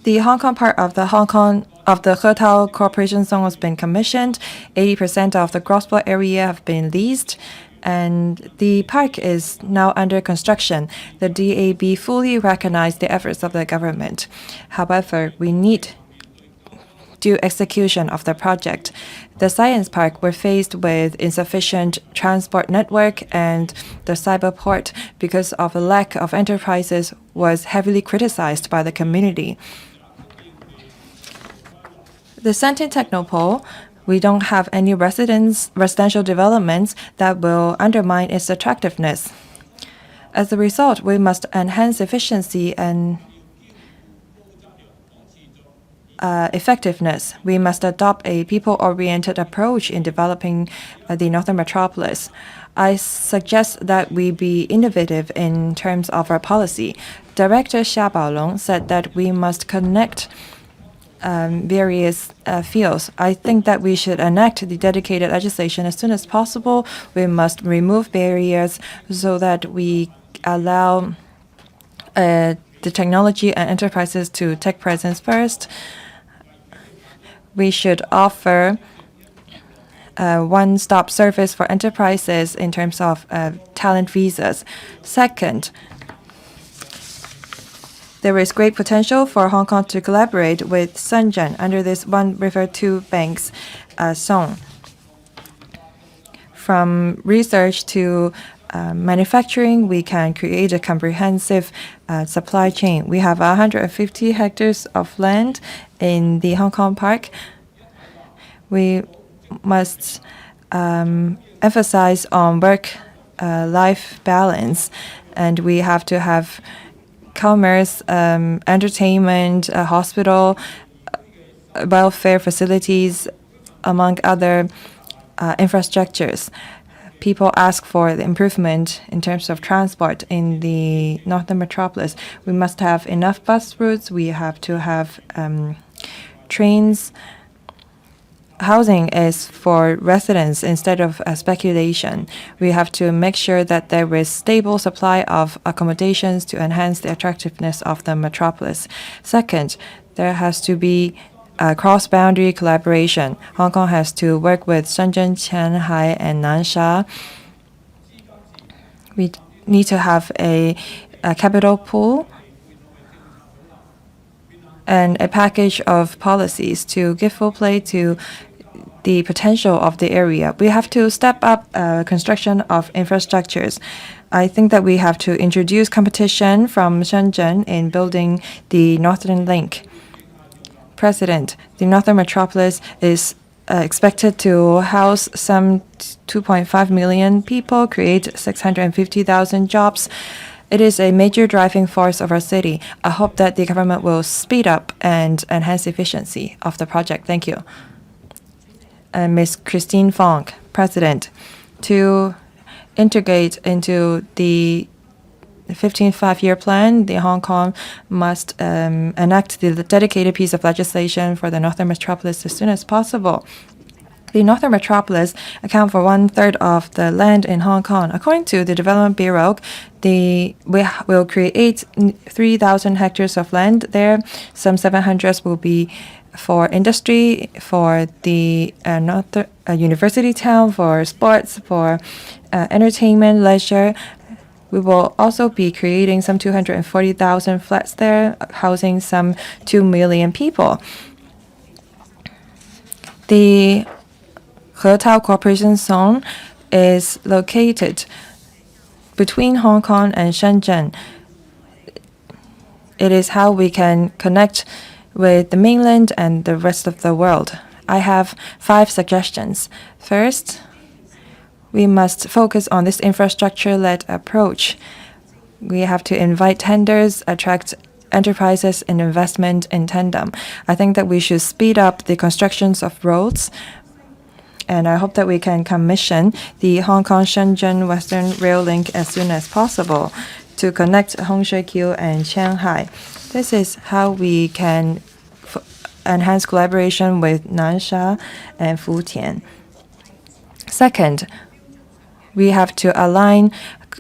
The Hong Kong part of the Hetao Corporation Zone has been commissioned. 80% of the gross floor area have been leased, and the park is now under construction. The DAB fully recognized the efforts of the government. However, we need due execution of the project. The science park were faced with insufficient transport network, and the cyber port, because of a lack of enterprises, was heavily criticized by the community. The Sentin Technopole, we don't have any residential developments that will undermine its attractiveness. As a result, we must enhance efficiency and effectiveness. We must adopt a people-oriented approach in developing the Northern Metropolis. I suggest that we be innovative in terms of our policy. Director Xia Baolong said that we must connect various fields. I think that we should enact the dedicated legislation as soon as possible. We must remove barriers so that we allow the technology and enterprises to take presence first. We should offer one-stop service for enterprises in terms of talent visas. Second, there is great potential for Hong Kong to collaborate with Shenzhen under this One River, Two Banks zone. From research to manufacturing, we can create a comprehensive supply chain. We have 150 hectares of land in the Hong Kong Park. We must emphasize on work-life balance, and we have to have commerce, entertainment, hospital, welfare facilities, among other infrastructures. People ask for the improvement in terms of transport in the Northern Metropolis. We must have enough bus routes. We have to have trains. Housing is for residents instead of speculation. We have to make sure that there is stable supply of accommodations to enhance the attractiveness of the metropolis. Second, there has to be cross-boundary collaboration. Hong Kong has to work with Shenzhen, Shanghai, and Nansha. We need to have a capital pool and a package of policies to give full play to the potential of the area. We have to step up construction of infrastructures. I think that we have to introduce competition from Shenzhen in building the Northern Link. President, the Northern Metropolis is expected to house some 2.5 million people, create 650,000 jobs. It is a major driving force of our city. I hope that the government will speed up and enhance efficiency of the project. Thank you. Ms. Christine Fong, President, to integrate into the 15th five-year plan, the Hong Kong must enact the dedicated piece of legislation for the Northern Metropolis as soon as possible. the Northern Metropolis account for 1/3 of the land in Hong Kong. According to the Development Bureau, we will create 3,000 hectares of land there. Some 700 will be for industry, for the university town, for sports, for entertainment, leisure. We will also be creating some 240,000 flats there, housing some 2 million people. The Hetao Cooperation Zone is located between Hong Kong and Shenzhen. It is how we can connect with the mainland and the rest of the world. I have 5 suggestions. First, we must focus on this infrastructure-led approach. We have to invite tenders, attract enterprises and investment in tandem. I think that we should speed up the constructions of roads, and I hope that we can commission the Hong Kong-Shenzhen Western Rail Link as soon as possible to connect Hongshui and Shanghai. This is how we can enhance collaboration with Nansha and Futian. Second, we have to align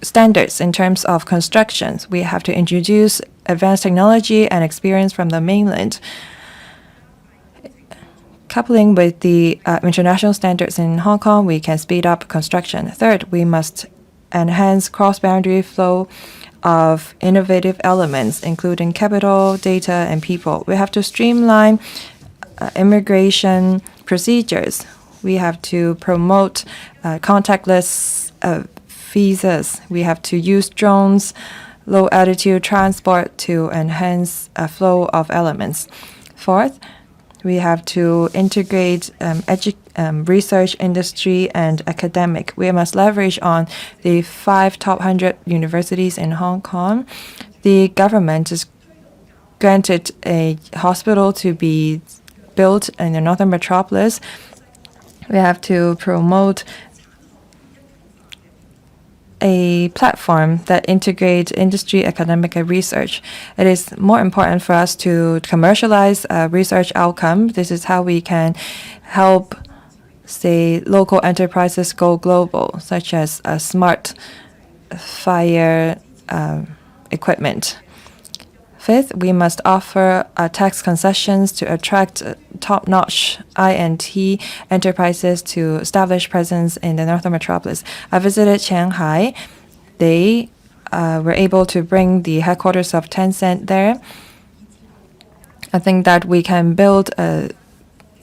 standards in terms of constructions. We have to introduce advanced technology and experience from the mainland. Coupling with the international standards in Hong Kong, we can speed up construction. Third, we must enhance cross-boundary flow of innovative elements, including capital, data, and people. We have to streamline immigration procedures. We have to promote contactless visas. We have to use drones, low-altitude transport to enhance a flow of elements. Fourth, we have to integrate research, industry, and academic. We must leverage on the 5 top 100 universities in Hong Kong. The government has granted a hospital to be built in the Northern Metropolis. We have to promote a platform that integrates industry, academic, and research. It is more important for us to commercialize research outcome. This is how we can help, say, local enterprises go global, such as smart fire equipment. Fifth, we must offer tax concessions to attract top-notch I&T enterprises to establish presence in the Northern Metropolis. I visited Shanghai. They were able to bring the headquarters of Tencent there. I think that we can build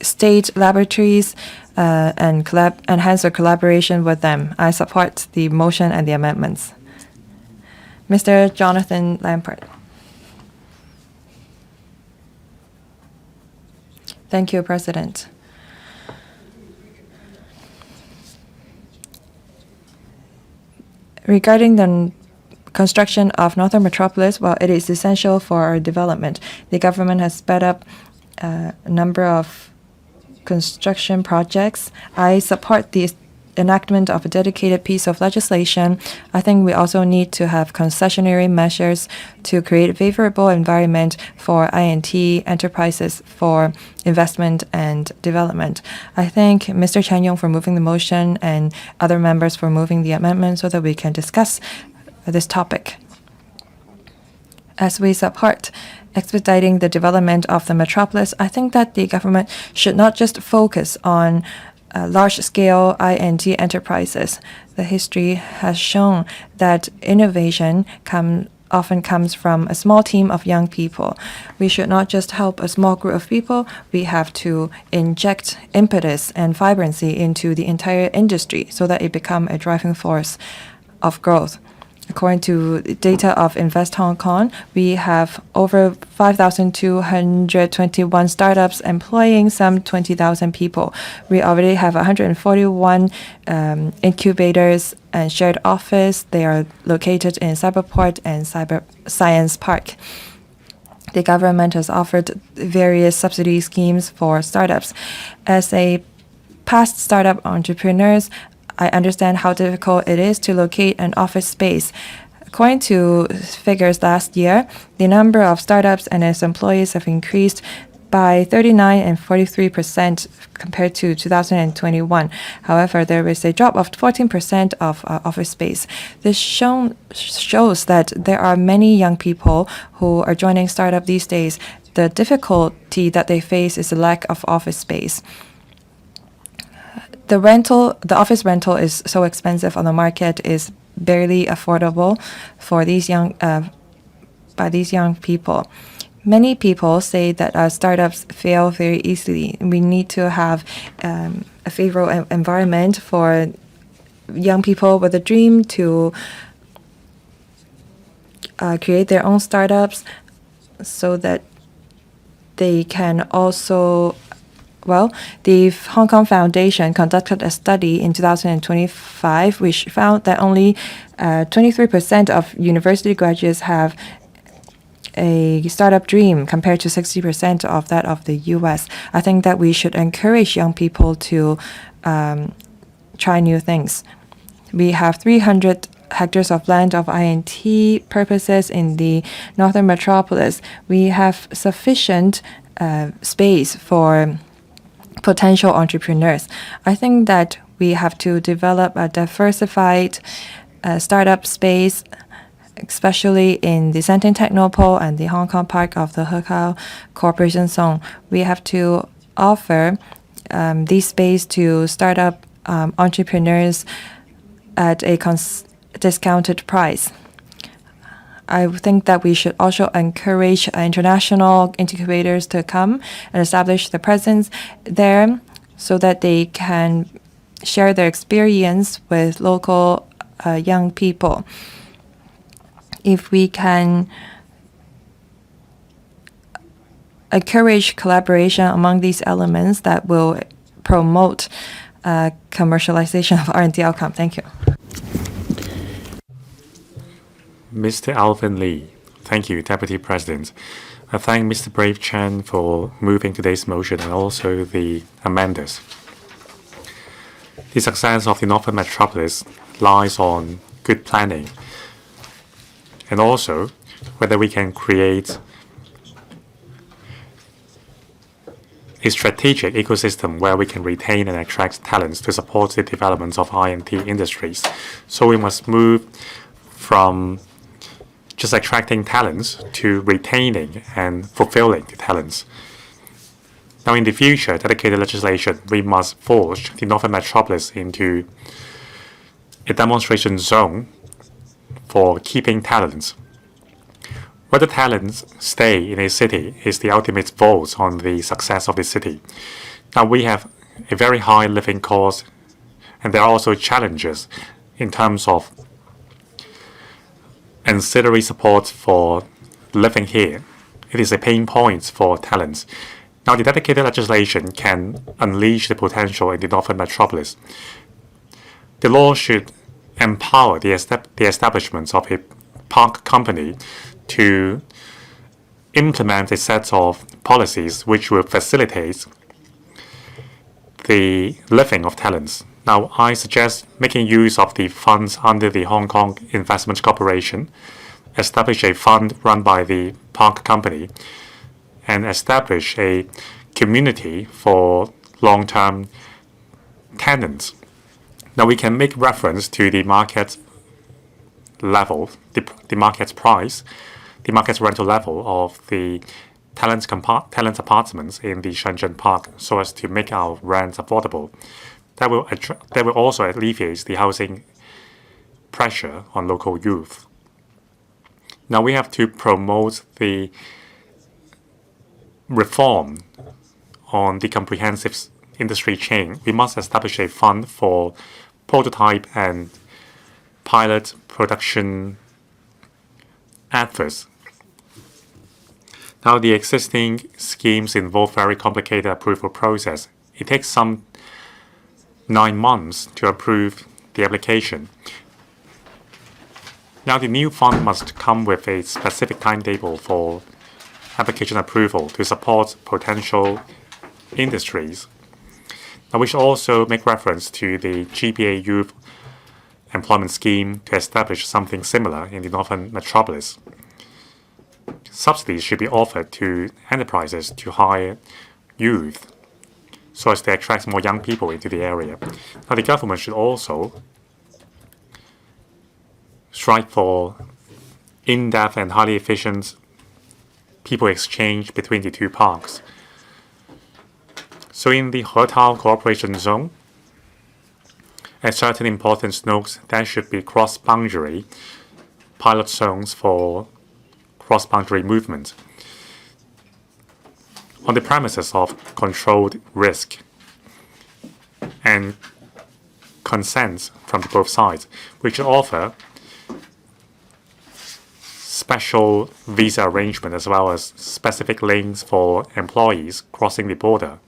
state laboratories and enhance our collaboration with them. I support the motion and the amendments. Mr. Jonathan Lampert. Thank you, President. Regarding the construction of Northern Metropolis, well, it is essential for our development. The government has sped up a number of construction projects. I support the enactment of a dedicated piece of legislation. I think we also need to have concessionary measures to create a favorable environment for I&T enterprises for investment and development. I thank Mr. Chan Yong for moving the motion and other members for moving the amendment so that we can discuss this topic. As we support expediting the development of the metropolis, I think that the government should not just focus on large-scale I&T enterprises. The history has shown that innovation often comes from a small team of young people. We should not just help a small group of people. We have to inject impetus and vibrancy into the entire industry so that it becomes a driving force of growth. According to data of Invest Hong Kong, we have over 5,221 startups employing some 20,000 people. We already have 141 incubators and shared office. They are located in Cyberport and Cyber Science Park. The government has offered various subsidy schemes for startups. As a past startup entrepreneurs, I understand how difficult it is to locate an office space. According to figures last year, the number of startups and its employees have increased by 39 and 43% compared to 2021. However, there is a drop of 14% of office space. This shows that there are many young people who are joining startup these days. The difficulty that they face is the lack of office space. The office rental is so expensive on the market, is barely affordable for these by these young people. Many people say that startups fail very easily. We need to have a favorable environment for young people with a dream to create their own startups, so that they can also, the Hong Kong Foundation conducted a study in 2025 which found that only 23% of university graduates have a startup dream compared to 60% of that of the US. I think that we should encourage young people to try new things. We have 300 hectares of land of INT purposes in the Northern Metropolis. We have sufficient space for potential entrepreneurs. I think that we have to develop a diversified startup space, especially in the Sentin Technopole and the Hong Kong Park of the Hekau Corporation Zone. We have to offer this space to startup entrepreneurs at a discounted price. I think that we should also encourage international incubators to come and establish their presence there, so that they can share their experience with local young people. If we can encourage collaboration among these elements, that will promote commercialization of R&D outcome. Thank you.
Mr. Alvin Lee. Thank you, Deputy President. I thank Mr. Brave Chen for moving today's motion and also the amenders. The success of the Northern Metropolis lies on good planning, and also whether we can create a strategic ecosystem where we can retain and attract talents to support the development of INT industries. So we must move from just attracting talents to retaining and fulfilling the talents. Now, in the future, dedicated legislation, we must forge the Northern Metropolis into a demonstration zone for keeping talents. Whether talents stay in a city is the ultimate vote on the success of the city. Now, we have a very high living cost, and there are also challenges in terms of ancillary support for living here. It is a pain point for talents. Now, the dedicated legislation can unleash the potential in the Northern Metropolis. The law should empower the establishment of a park company to implement a set of policies which will facilitate the living of talents. Now, I suggest making use of the funds under the Hong Kong Investment Corporation, establish a fund run by the park company, and establish a community for long-term tenants. Now, we can make reference to the market level, the market price, the market rental level of the talent apartments in the Shenzhen Park, so as to make our rents affordable. That will also alleviate the housing pressure on local youth. Now, we have to promote the reform on the comprehensive industry chain. We must establish a fund for prototype and pilot production efforts. Now, the existing schemes involve very complicated approval process. It takes some 9 months to approve the application. Now, the new fund must come with a specific timetable for application approval to support potential industries. Now, we should also make reference to the GPA Youth Employment Scheme to establish something similar in the Northern Metropolis. subsidies should be offered to enterprises to hire youth so as to attract more young people into the area. Now, the government should also strive for in-depth and highly efficient people exchange between the two parks. So in the Hetao Cooperation Zone, at certain important nodes, there should be cross-boundary pilot zones for cross-boundary movement on the premises of controlled risk and consent from both sides, which offer special visa arrangement as well as specific lanes for employees crossing the border.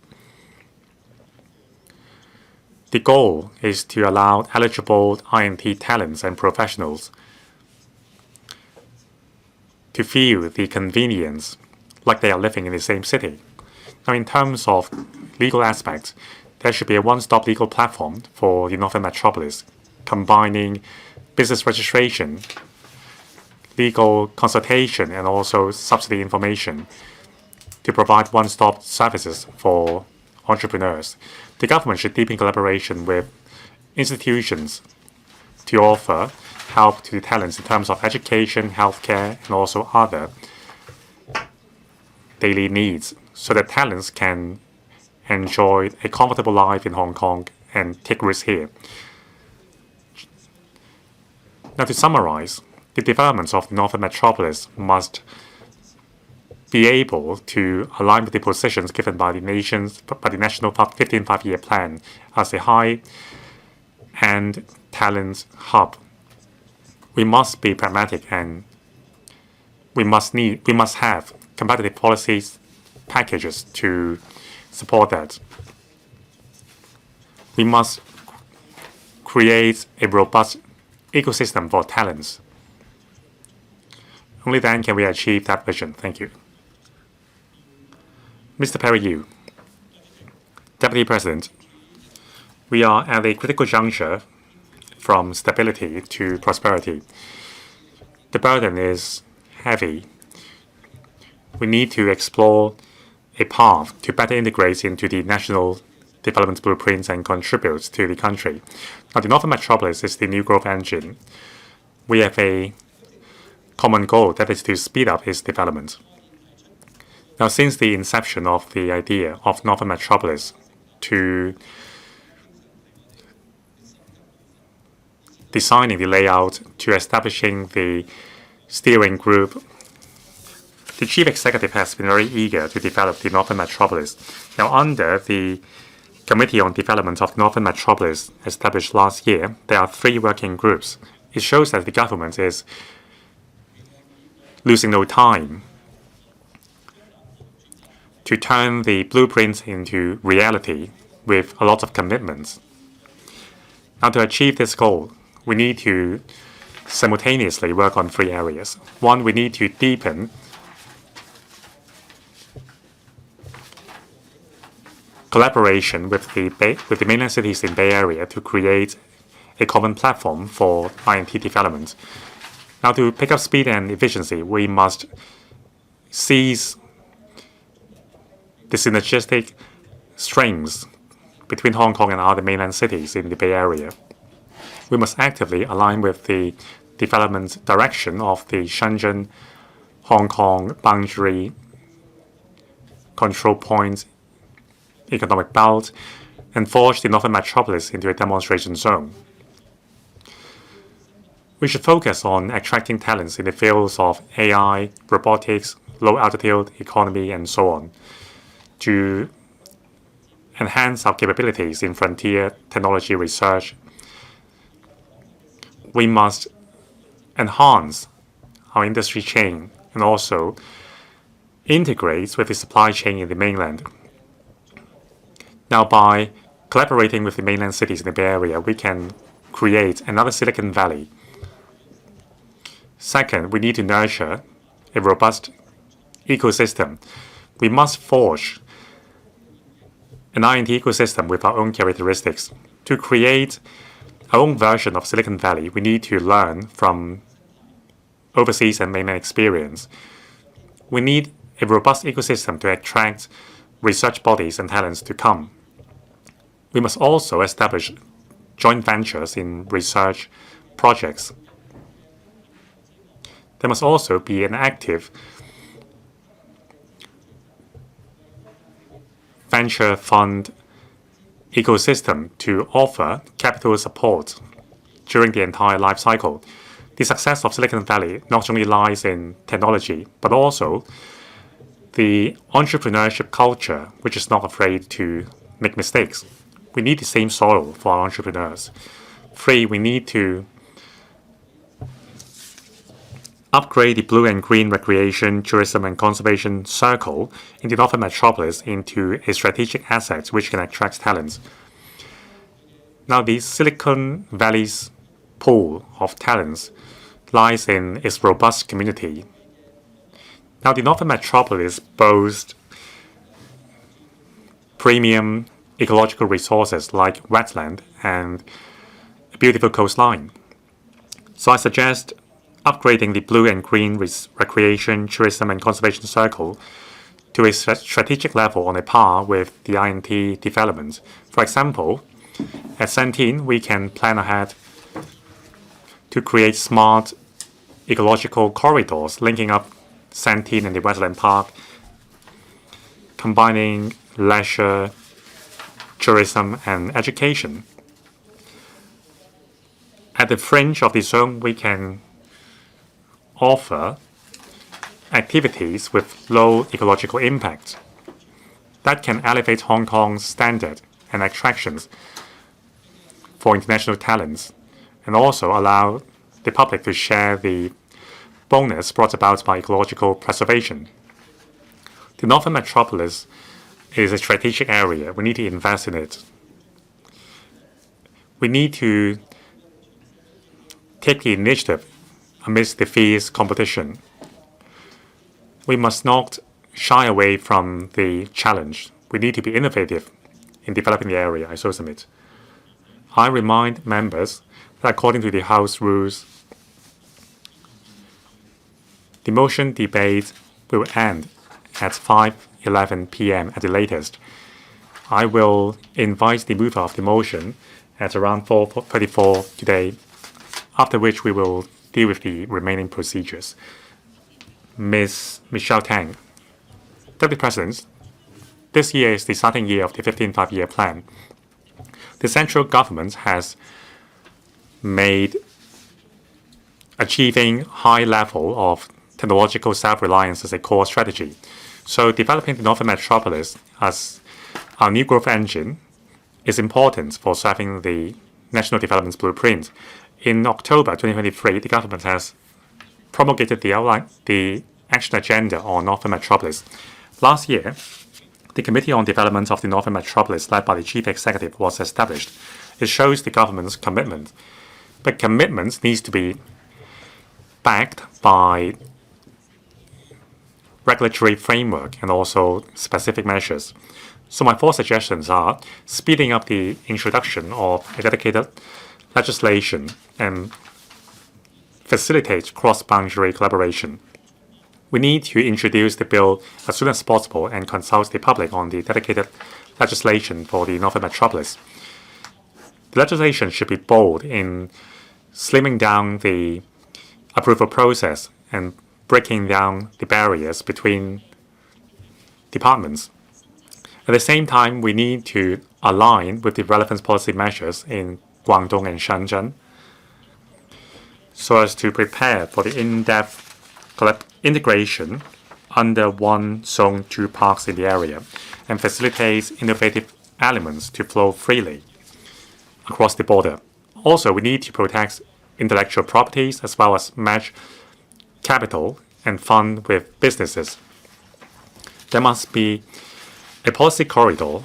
The goal is to allow eligible I&T talents and professionals to feel the convenience like they are living in the same city. Now, in terms of legal aspects, there should be a one-stop legal platform for the Northern Metropolis, combining business registration, legal consultation, and also subsidy information to provide one-stop services for entrepreneurs. The government should deepen collaboration with institutions to offer help to talents in terms of education, healthcare, and also other daily needs, so that talents can enjoy a comfortable life in Hong Kong and take risks here. Now, to summarize, the developments of the Northern Metropolis must be able to align with the positions given by the National 15 5-year plan as a high-end talent hub. We must be pragmatic, and we must have competitive policies packages to support that. We must create a robust ecosystem for talents. Only then can we achieve that vision. Thank you. Mr. Perry Yu, Deputy President, we are at a critical juncture from stability to prosperity. The burden is heavy. We need to explore a path to better integrate into the national development blueprints and contribute to the country. Now, the Northern Metropolis is the new growth engine. We have a common goal, that is to speed up its development. Now, since the inception of the idea of Northern Metropolis to designing the layout to establishing the steering group, the chief executive has been very eager to develop the Northern Metropolis. Now, under the Committee on Development of Northern Metropolis established last year, there are 3 working groups. It shows that the government is losing no time to turn the blueprints into reality with a lot of commitments. Now, to achieve this goal, we need to simultaneously work on 3 areas. One, we need to deepen collaboration with the mainland cities in Bay Area to create a common platform for I&T development. Now, to pick up speed and efficiency, we must seize the synergistic strengths between Hong Kong and other mainland cities in the Bay Area. We must actively align with the development direction of the Shenzhen-Hong Kong boundary control point economic belt and forge the Northern Metropolis into a demonstration zone. We should focus on attracting talents in the fields of AI, robotics, low-altitude economy, and so on, to enhance our capabilities in frontier technology research. We must enhance our industry chain and also integrate with the supply chain in the mainland. Now, by collaborating with the mainland cities in the Bay Area, we can create another Silicon Valley. Second, we need to nurture a robust ecosystem. We must forge an I&T ecosystem with our own characteristics. To create our own version of Silicon Valley, we need to learn from overseas and mainland experience We need a robust ecosystem to attract research bodies and talents to come. We must also establish joint ventures in research projects. There must also be an active venture fund ecosystem to offer capital support during the entire life cycle. The success of Silicon Valley not only lies in technology, but also the entrepreneurship culture, which is not afraid to make mistakes. We need the same soil for our entrepreneurs. 3, we need to upgrade the blue and green recreation, tourism, and conservation circle in the Northern Metropolis into a strategic asset which can attract talents. Now, the Silicon Valley's pool of talents lies in its robust community. Now, the Northern Metropolis boasts premium ecological resources like wetland and a beautiful coastline. So I suggest upgrading the blue and green recreation, tourism, and conservation circle to a strategic level on a par with the INT development. For example, at Santin, we can plan ahead to create smart ecological corridors linking up Santin and the Wetland Park, combining leisure, tourism, and education. At the fringe of the zone, we can offer activities with low ecological impact that can elevate Hong Kong's standard and attractions for international talents, and also allow the public to share the bonus brought about by ecological preservation. The Northern Metropolis is a strategic area. We need to invest in it. We need to take the initiative amidst the fierce competition. We must not shy away from the challenge. We need to be innovative in developing the area. I so submit. I remind members that according to the House rules, the motion debate will end at 5:11 p.m. at the latest. I will invite the mover of the motion at around 4:34 today, after which we will deal with the remaining procedures. Ms. Michelle Tang. Deputy President, this year is the starting year of the 15th five-year plan. The central government has made achieving high level of technological self-reliance as a core strategy. So developing the Northern Metropolis as our new growth engine is important for serving the National Development Blueprint. In October 2023, the government has promulgated the action agenda on Northern Metropolis. Last year, the Committee on Development of the Northern Metropolis, led by the Chief Executive, was established. It shows the government's commitment. But commitments needs to be backed by regulatory framework and also specific measures. So my 4 suggestions are speeding up the introduction of a dedicated legislation and facilitate cross-boundary collaboration. We need to introduce the bill as soon as possible and consult the public on the dedicated legislation for the Northern Metropolis. The legislation should be bold in slimming down the approval process and breaking down the barriers between departments. At the same time, we need to align with the relevant policy measures in Guangdong and Shenzhen so as to prepare for the in-depth integration under one zone, 2 parks in the area and facilitates innovative elements to flow freely across the border. Also, we need to protect intellectual properties as well as match capital and fund with businesses. There must be a policy corridor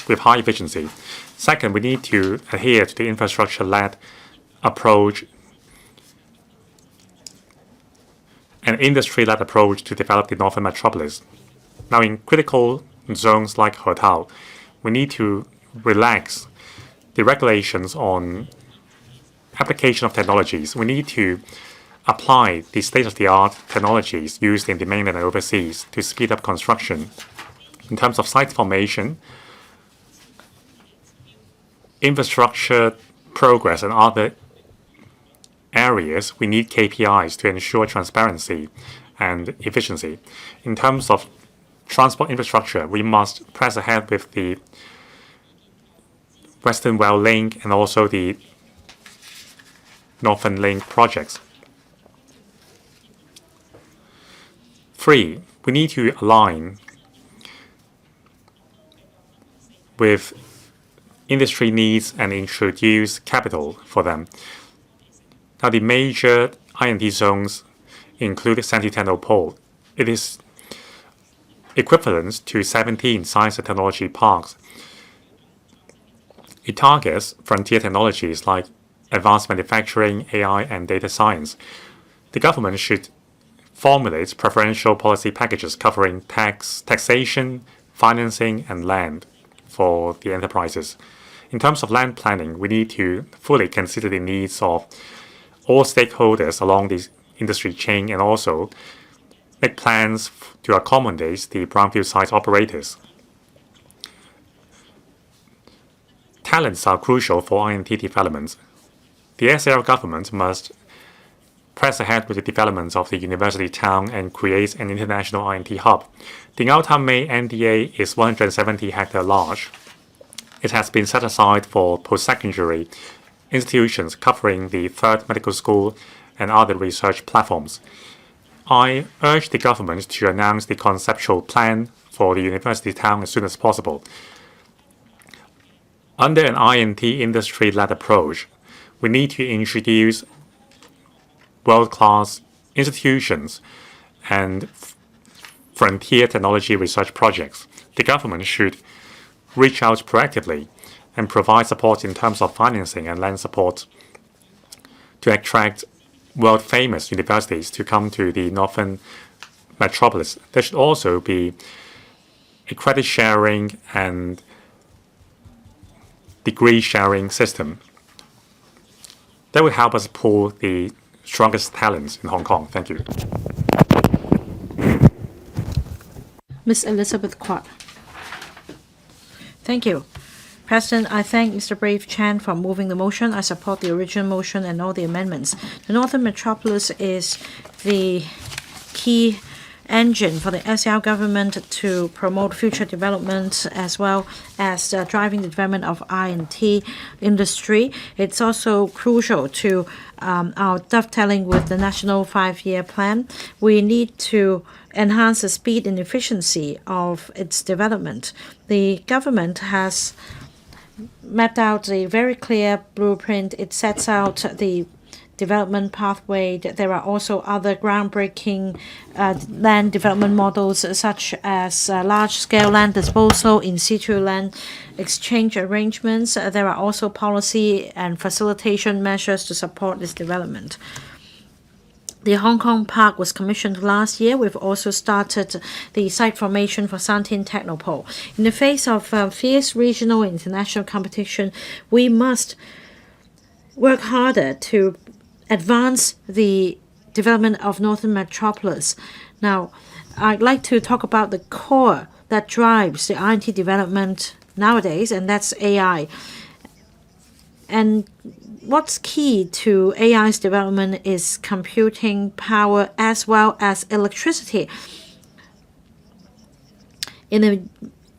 with high efficiency. Second, we need to adhere to the infrastructure-led approach and industry-led approach to develop the Northern Metropolis. Now, in critical zones like Hotel, we need to relax the regulations on application of technologies. We need to apply the state-of-the-art technologies used in the mainland and overseas to speed up construction. In terms of site formation, infrastructure progress, and other areas, we need KPIs to ensure transparency and efficiency. In terms of transport infrastructure, we must press ahead with the Western Rail Link and also the Northern Link projects. 3, we need to align with industry needs and introduce capital for them. Now, the major I&T zones include Sentinel-Pole. It is equivalent to 17 science and technology parks. It targets frontier technologies like advanced manufacturing, AI, and data science. The government should formulate preferential policy packages covering taxation, financing, and land for the enterprises. In terms of land planning, we need to fully consider the needs of all stakeholders along the industry chain and also make plans to accommodate the brownfield site operators. Talents are crucial for I&T development. The SAR government must press ahead with the development of the university town and create an international I&T hub. The Ngau-Tam-Mei NDA is 170 hectares large. It has been set aside for post-secondary institutions covering the 3rd Medical School and other research platforms. I urge the government to announce the conceptual plan for the university town as soon as possible. Under an I&T industry-led approach, we need to introduce world-class institutions and frontier technology research projects. The government should reach out proactively and provide support in terms of financing and land support to attract world-famous universities to come to the Northern Metropolis. There should also be a credit sharing and degree sharing system that will help us pull the strongest talents in Hong Kong. Thank you.
Ms. Elizabeth Kwok. Thank you. President, I thank Mr. Brave Chan for moving the motion. I support the original motion and all the amendments. The Northern Metropolis is the key engine for the SAR government to promote future development as well as driving the development of I&T industry. It's also crucial to our dovetailing with the National 5-Year Plan. We need to enhance the speed and efficiency of its development. The government has mapped out a very clear blueprint. It sets out the development pathway. There are also other groundbreaking land development models such as large-scale land disposal, in situ land exchange arrangements. There are also policy and facilitation measures to support this development. The Hong Kong Park was commissioned last year. We've also started the site formation for Santine Technopole. In the face of fierce regional and international competition, we must work harder to advance the development of Northern Metropolis. Now, I'd like to talk about the core that drives the I&T development nowadays, and that's AI. And what's key to AI's development is computing power as well as electricity. In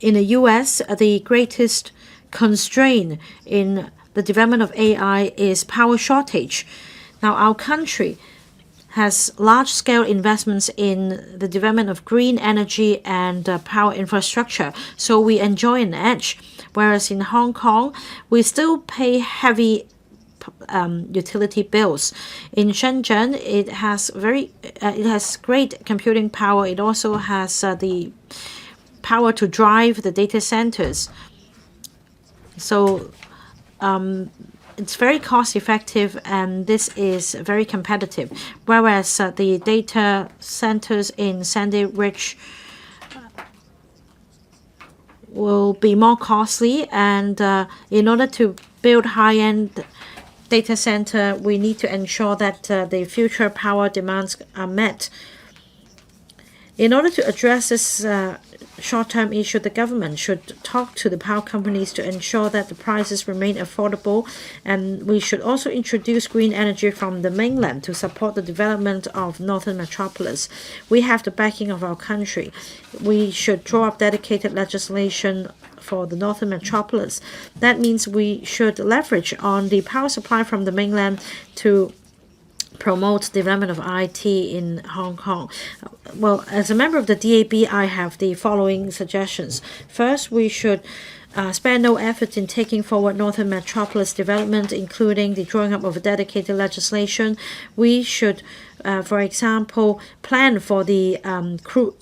the US, the greatest constraint in the development of AI is power shortage. Now, our country has large-scale investments in the development of green energy and power infrastructure, so we enjoy an edge. Whereas in Hong Kong, we still pay heavy utility bills. In Shenzhen, it has great computing power. It also has the power to drive the data centers. So it's very cost effective, and this is very competitive. Whereas the data centers in Sandy Ridge will be more costly, and in order to build high-end data center, we need to ensure that the future power demands are met. In order to address this short-term issue, the government should talk to the power companies to ensure that the prices remain affordable, and we should also introduce green energy from the mainland to support the development of Northern Metropolis. We have the backing of our country. We should draw up dedicated legislation for the Northern Metropolis. That means we should leverage on the power supply from the mainland to promote development of IT in Hong Kong. Well, as a member of the DAB, I have the following suggestions. First, we should spare no effort in taking forward Northern Metropolis development, including the drawing up of a dedicated legislation. We should, for example, plan for the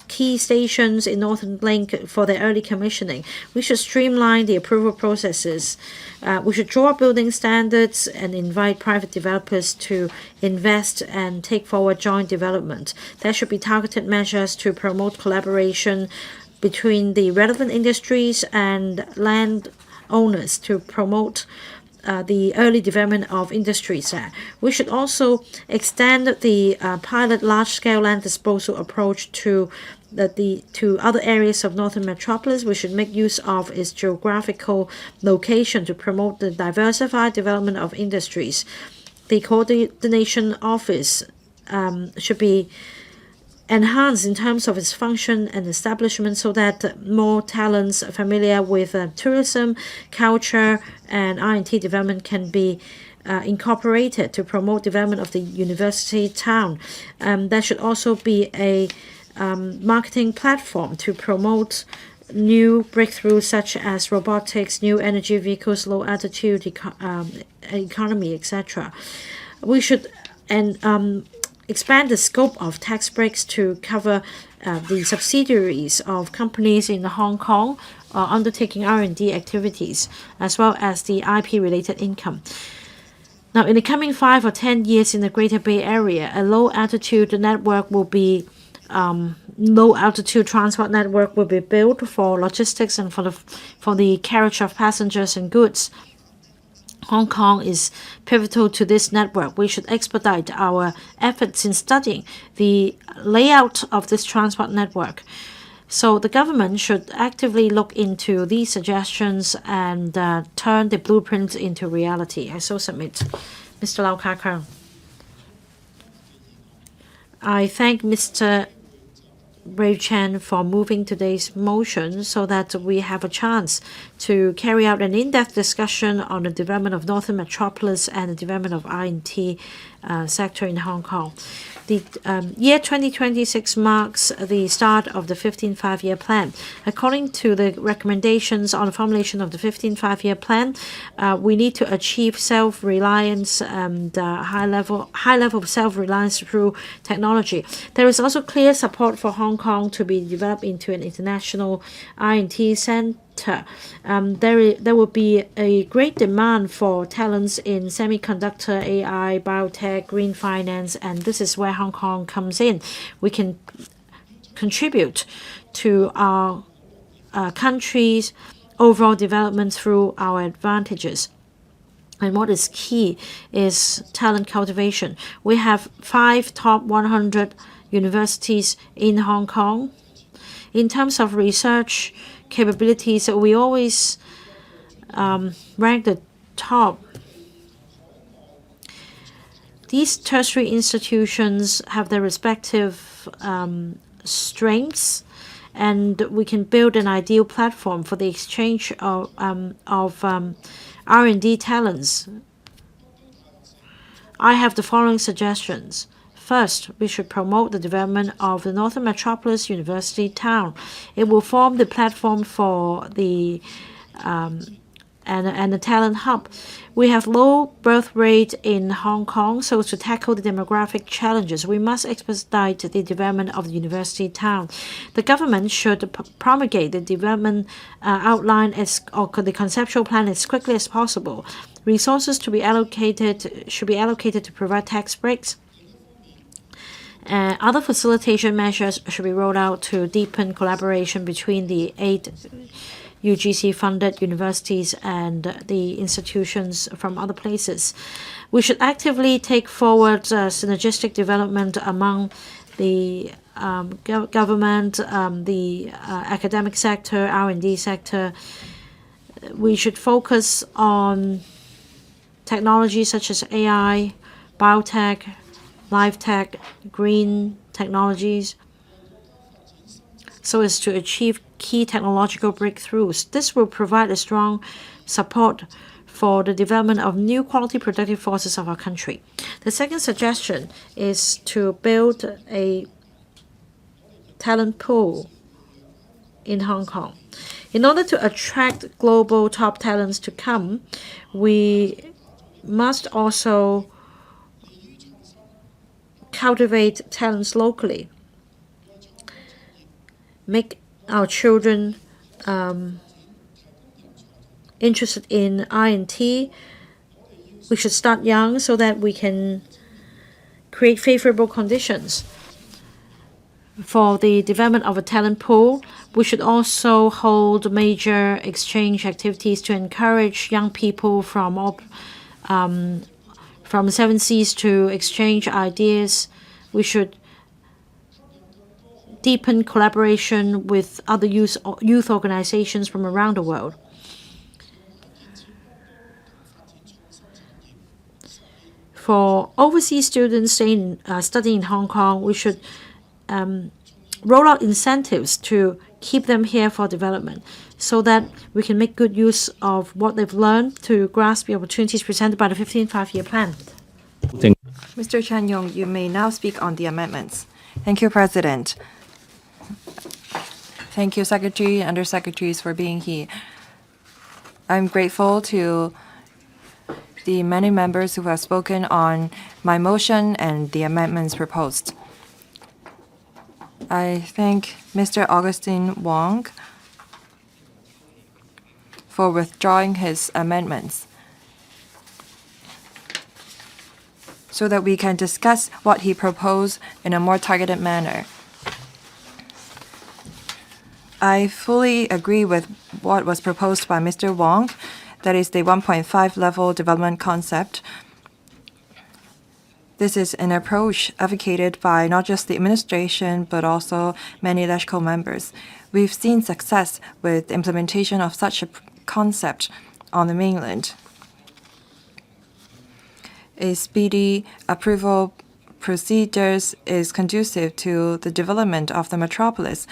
key stations in Northern Link for their early commissioning. We should streamline the approval processes. We should draw up building standards and invite private developers to invest and take forward joint development. There should be targeted measures to promote collaboration between the relevant industries and land owners to promote the early development of industries. We should also extend the pilot large-scale land disposal approach to other areas of Northern Metropolis. We should make use of its geographical location to promote the diversified development of industries. The coordination office should be enhanced in terms of its function and establishment so that more talents familiar with tourism, culture, and R&T development can be incorporated to promote development of the university town. There should also be a marketing platform to promote new breakthroughs such as robotics, new energy vehicles, low altitude economy, etc. We should expand the scope of tax breaks to cover the subsidiaries of companies in Hong Kong undertaking R&D activities, as well as the IP-related income. Now, in the coming 5 or 10 years in the Greater Bay Area, a low-altitude transport network will be built for logistics and for the carriage of passengers and goods. Hong Kong is pivotal to this network. We should expedite our efforts in studying the layout of this transport network. So the government should actively look into these suggestions and turn the blueprints into reality. I so submit. Mr. Lau Ka-keung. I thank Mr. Ray Chen for moving today's motion so that we have a chance to carry out an in-depth discussion on the development of Northern Metropolis and the development of R&T sector in Hong Kong. The year 2026 marks the start of the 15th Five-Year Plan. According to the recommendations on the formulation of the 15th Five-Year Plan, we need to achieve self-reliance and high level of self-reliance through technology. There is also clear support for Hong Kong to be developed into an international R&T center. There will be a great demand for talents in semiconductor, AI, biotech, green finance, and this is where Hong Kong comes in. We can contribute to our country's overall development through our advantages. And what is key is talent cultivation. We have 5 top 100 universities in Hong Kong. In terms of research capabilities, we always rank the top. These tertiary institutions have their respective strengths, and we can build an ideal platform for the exchange of R&D talents. I have the following suggestions. First, we should promote the development of the Northern Metropolis University Town. It will form the platform for the and the talent hub. We have low birth rate in Hong Kong, so to tackle the demographic challenges, we must expedite the development of the university town. The government should promulgate the development outline or the conceptual plan as quickly as possible. Resources should be allocated to provide tax breaks. Other facilitation measures should be rolled out to deepen collaboration between the 8 UGC-funded universities and the institutions from other places. We should actively take forward synergistic development among the government, the academic sector, R&D sector. We should focus on technologies such as AI, biotech, life tech, green technologies, so as to achieve key technological breakthroughs. This will provide a strong support for the development of new quality productive forces of our country. The second suggestion is to build a talent pool in Hong Kong. In order to attract global top talents to come, we must also cultivate talents locally, make our children interested in I&T. We should start young so that we can create favorable conditions for the development of a talent pool. We should also hold major exchange activities to encourage young people from the seven seas to exchange ideas. We should deepen collaboration with other youth organizations from around the world. For overseas students studying in Hong Kong, we should roll out incentives to keep them here for development so that we can make good use of what they've learned to grasp the opportunities presented by the 15th Five-Year Plan.
Mr. Chan Yong, you may now speak on the amendments. Thank you, President. Thank you, Secretary and Undersecretaries, for being here. I'm grateful to the many members who have spoken on my motion and the amendments proposed. I thank Mr. Augustine Wong for withdrawing his amendments so that we can discuss what he proposed in a more targeted manner. I fully agree with what was proposed by Mr. Wong, that is the 1.5 level development concept. This is an approach advocated by not just the administration, but also many LEUNG members. We've seen success with the implementation of such a concept on the mainland. A speedy approval procedures is conducive to the development of the metropolis,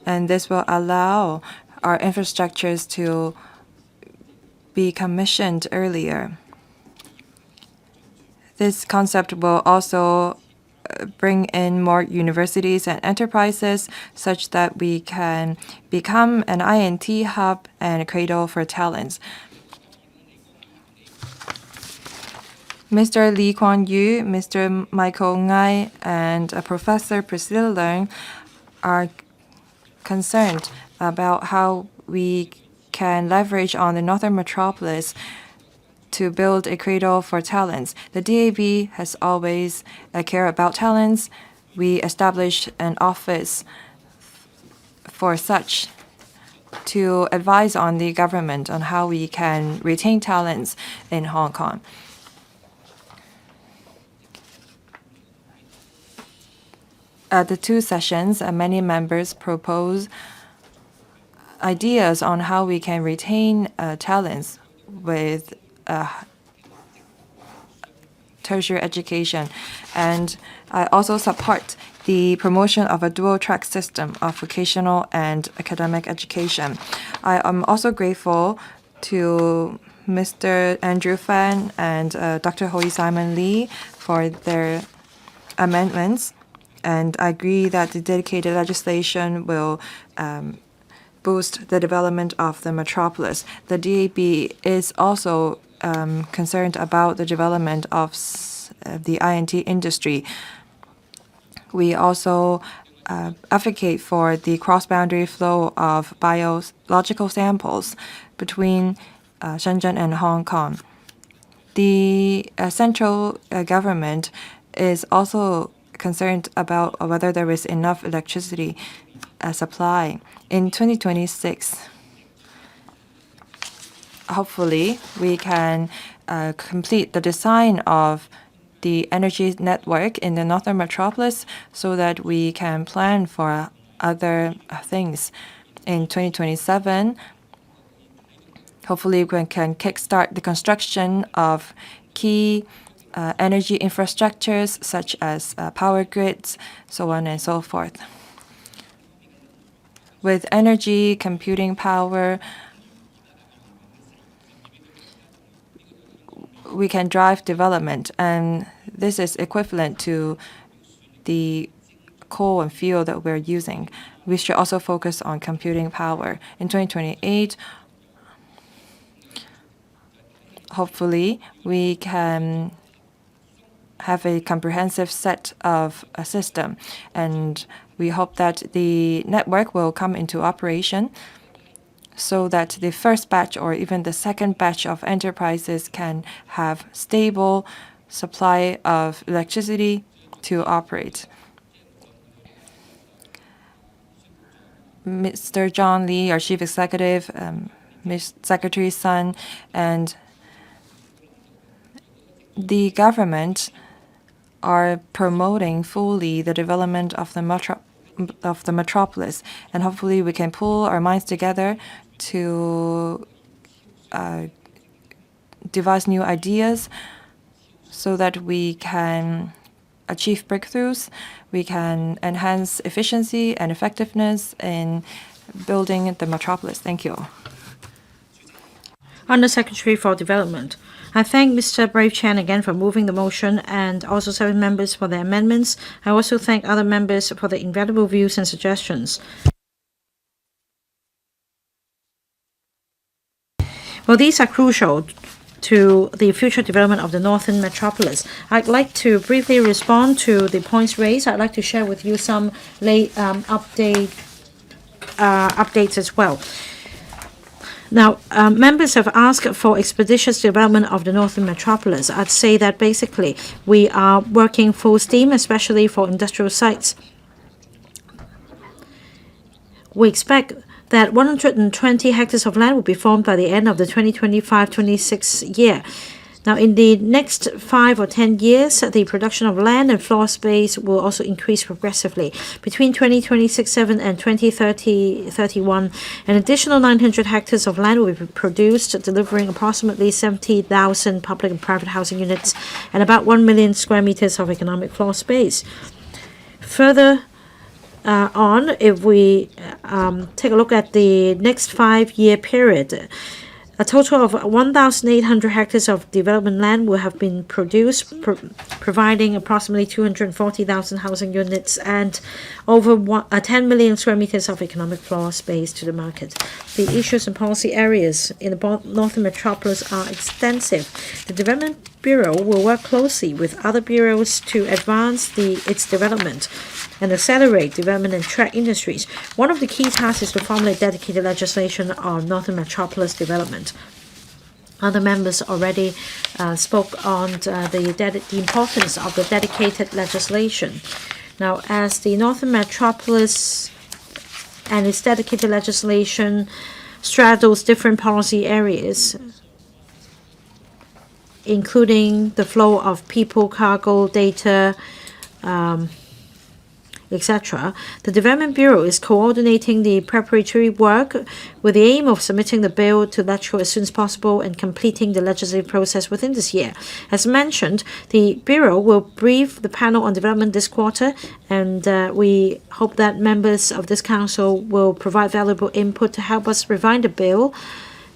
and this will allow our infrastructures to be commissioned earlier. This concept will also bring in more universities and enterprises such that we can become an I&T hub and a cradle for talents. Mr. Lee Kwong-yu, Mr. Michael Ngai, and Professor Priscilla LEUNG are concerned about how we can leverage on the Northern Metropolis to build a cradle for talents. The DAB has always cared about talents. We established an office for such to advise on the government on how we can retain talents in Hong Kong. At the two sessions, many members propose ideas on how we can retain talents with tertiary education. And I also support the promotion of a dual-track system of vocational and academic education. I am also grateful to Mr. Andrew Fan and Dr. Hoey Simon Lee for their amendments. And I agree that the dedicated legislation will boost the development of the metropolis. The DAB is also concerned about the development of the I&T industry. We also advocate for the cross-boundary flow of biological samples between Shenzhen and Hong Kong. The central government is also concerned about whether there is enough electricity supply. In 2026, hopefully we can complete the design of the energy network in the Northern Metropolis so that we can plan for other things. In 2027, hopefully we can kickstart the construction of key energy infrastructures such as power grids, so on and so forth. With energy, computing power, we can drive development, and this is equivalent to the coal and fuel that we're using. We should also focus on computing power. In 2028, hopefully, we can have a comprehensive set of a system, and we hope that the network will come into operation so that the first batch or even the second batch of enterprises can have stable supply of electricity to operate. Mr. John Lee, our chief executive, Ms. Secretary Sun, and the government are promoting fully the development of the metropolis, and hopefully we can pull our minds together to devise new ideas so that we can achieve breakthroughs, we can enhance efficiency and effectiveness in building the metropolis. Thank you.
Under Secretary for Development, I thank Mr. Brave Chan again for moving the motion and also 7 members for their amendments. I also thank other members for their invaluable views and suggestions. Well, these are crucial to the future development of the Northern Metropolis. I'd like to briefly respond to the points raised. I'd like to share with you some updates as well. Now, members have asked for expeditious development of the Northern Metropolis. I'd say that basically we are working full steam, especially for industrial sites. We expect that 120 hectares of land will be formed by the end of the 2025-26 year. Now, in the next 5 or 10 years, the production of land and floor space will also increase progressively. Between 2026-7 and 2030-31, an additional 900 hectares of land will be produced, delivering approximately 70,000 public and private housing units and about 1 million square meters of economic floor space. Further on, if we take a look at the next 5-year period, a total of 1,800 hectares of development land will have been produced, providing approximately 240,000 housing units and over 10 million square meters of economic floor space to the market. The issues and policy areas in the Northern Metropolis are extensive. The Development Bureau will work closely with other bureaus to advance its development and accelerate development in track industries. One of the key tasks is to formulate dedicated legislation on Northern Metropolis development. Other members already spoke on the importance of the dedicated legislation. Now, as the Northern Metropolis and its dedicated legislation straddles different policy areas, including the flow of people, cargo, data, etc. The Development Bureau is coordinating the preparatory work with the aim of submitting the bill to LETCO as soon as possible and completing the legislative process within this year. As mentioned, the Bureau will brief the panel on development this quarter, and we hope that members of this council will provide valuable input to help us refine the bill,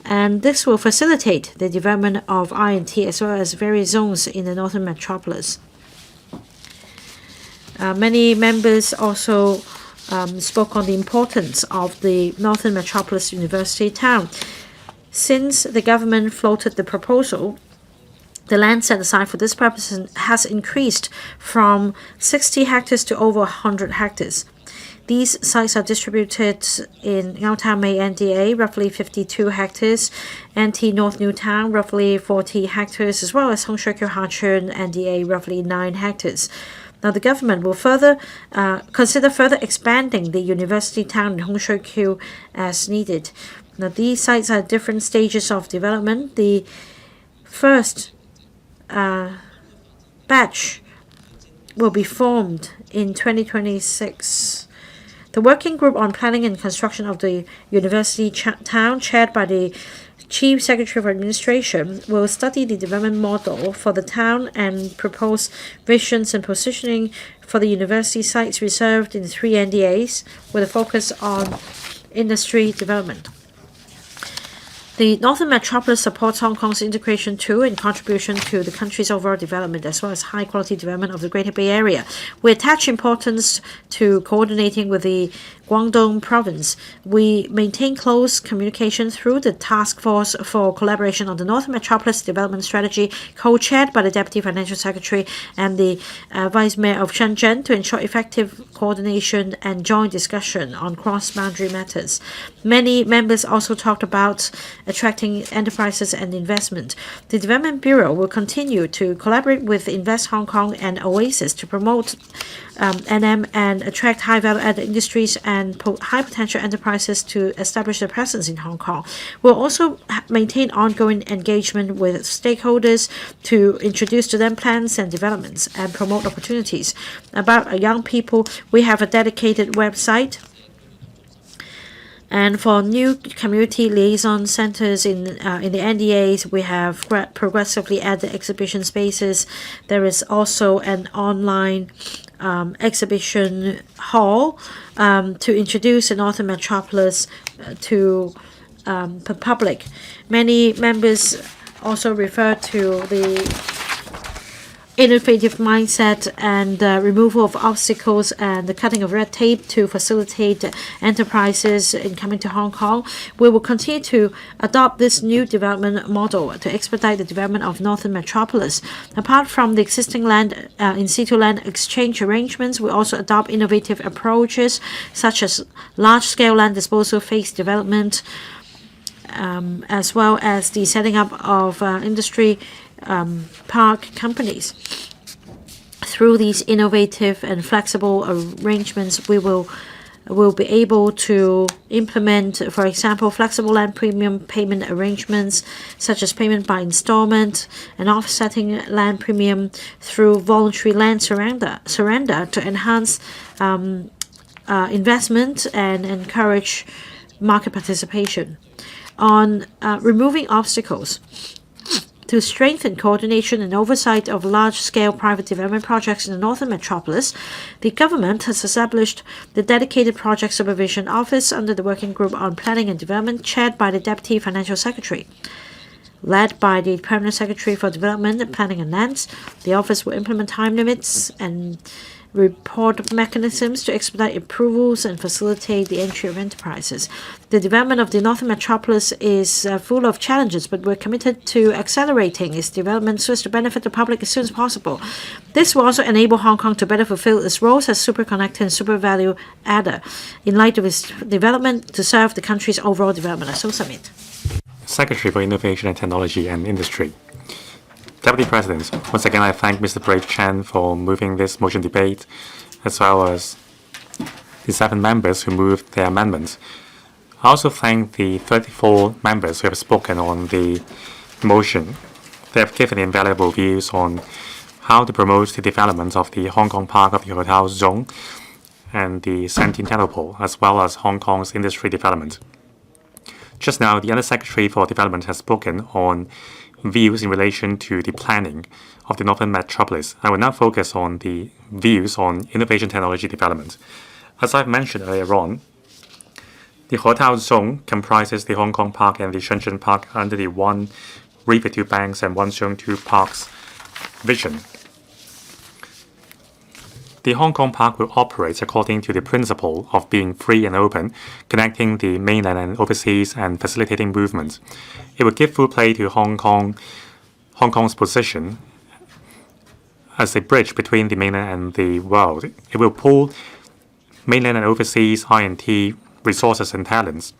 and this will facilitate the development of I&T as well as various zones in the Northern Metropolis. Many members also spoke on the importance of the Northern Metropolis University town. Since the government floated the proposal, the land set aside for this purpose has increased from 60 hectares to over 100 hectares. These sites are distributed in Ngaotamei NDA, roughly 52 hectares, NT North Newtown, roughly 40 hectares, as well as Hongshuekyo Hachun NDA, roughly 9 hectares. Now, the government will consider further expanding the university town in Hongshui-Q as needed. Now, these sites are at different stages of development. The first batch will be formed in 2026. The working group on planning and construction of the university town, chaired by the Chief Secretary of Administration, will study the development model for the town and propose visions and positioning for the university sites reserved in 3 NDAs with a focus on industry development. The Northern Metropolis supports Hong Kong's integration too and contribution to the country's overall development as well as high-quality development of the Greater Bay Area. We attach importance to coordinating with the Guangdong province. We maintain close communication through the Task Force for Collaboration on the Northern Metropolis Development Strategy, co-chaired by the Deputy Financial Secretary and the Vice Mayor of Shenzhen, to ensure effective coordination and joint discussion on cross-boundary matters. Many members also talked about attracting enterprises and investment. The Development Bureau will continue to collaborate with Invest Hong Kong and Oasis to promote NM and attract high-value-added industries and high-potential enterprises to establish their presence in Hong Kong. We'll also maintain ongoing engagement with stakeholders to introduce to them plans and developments and promote opportunities. About young people, we have a dedicated website. And for new community liaison centers in the NDAs, we have progressively added exhibition spaces. There is also an online exhibition hall to introduce the Northern Metropolis to the public. Many members also refer to the innovative mindset and removal of obstacles and the cutting of red tape to facilitate enterprises in coming to Hong Kong. We will continue to adopt this new development model to expedite the development of Northern Metropolis. Apart from the existing land in situ land exchange arrangements, we also adopt innovative approaches such as large-scale land disposal phase development, as well as the setting up of industry park companies. Through these innovative and flexible arrangements, we will be able to implement, for example, flexible land premium payment arrangements, such as payment by installment and offsetting land premium through voluntary land surrender to enhance investment and encourage market participation. On removing obstacles, to strengthen coordination and oversight of large-scale private development projects in the Northern Metropolis, the government has established the dedicated Project Supervision Office under the Working Group on Planning and Development, chaired by the Deputy Financial Secretary. Led by the Permanent Secretary for Development, Planning and Lands, the office will implement time limits and report mechanisms to expedite approvals and facilitate the entry of enterprises. The development of the Northern Metropolis is full of challenges, but we're committed to accelerating its development so as to benefit the public as soon as possible. This will also enable Hong Kong to better fulfill its roles as super connector and super value adder in light of its development to serve the country's overall development. I so submit.
Secretary for Innovation and Technology and Industry. Deputy President, once again I thank Mr. Brave Chan for moving this motion debate, as well as the 7 members who moved their amendments. I also thank the 34 members who have spoken on the motion. They have given invaluable views on how to promote the development of the Hong Kong Park of the Hotel Zone and the Centennial Pole, as well as Hong Kong's industry development. Just now, the Undersecretary for Development has spoken on views in relation to the planning of the Northern Metropolis. I will now focus on the views on innovation technology development. As I've mentioned earlier on, the Hotel Zone comprises the Hong Kong Park and the Shenzhen Park under the One River Two Banks and One Zone Two Parks vision. The Hong Kong Park will operate according to the principle of being free and open, connecting the mainland and overseas and facilitating movement. It will give full play to Hong Kong's position as a bridge between the mainland and the world. It will pool mainland and overseas I&T resources and talents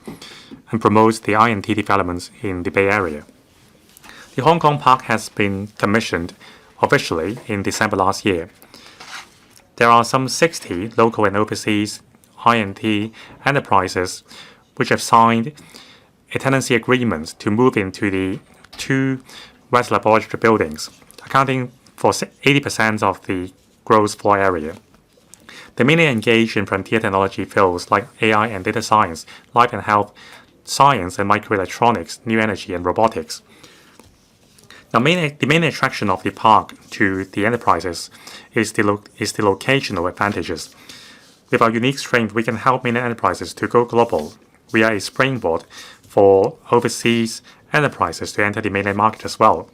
and promote the I&T developments in the Bay Area. The Hong Kong Park has been commissioned officially in December last year. there are some 60 local and overseas I&T enterprises which have signed a tenancy agreement to move into the 2 West Laboratory buildings, accounting for 80% of the gross floor area. They mainly engage in frontier technology fields like AI and data science, life and health science and microelectronics, new energy and robotics. Now, the main attraction of the park to the enterprises is the locational advantages. With our unique strength, we can help many enterprises to go global. We are a springboard for overseas enterprises to enter the mainland market as well.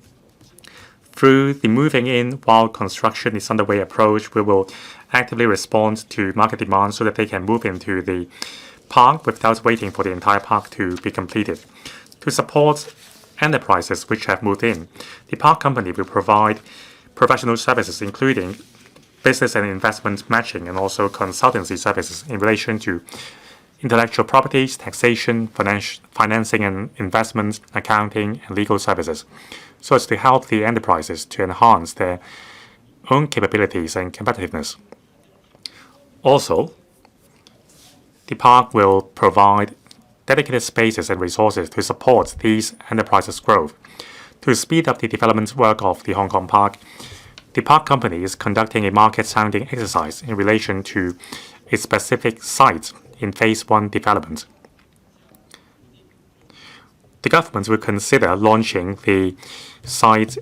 Through the moving in while construction is underway approach, we will actively respond to market demand so that they can move into the park without waiting for the entire park to be completed. To support enterprises which have moved in, the park company will provide professional services including business and investment matching and also consultancy services in relation to intellectual properties, taxation, financing and investments, accounting, and legal services, so as to help the enterprises to enhance their own capabilities and competitiveness. Also, the park will provide dedicated spaces and resources to support these enterprises' growth. To speed up the development work of the Hong Kong Park, the park company is conducting a market sounding exercise in relation to a specific site in Phase 1 development. The government will consider launching the site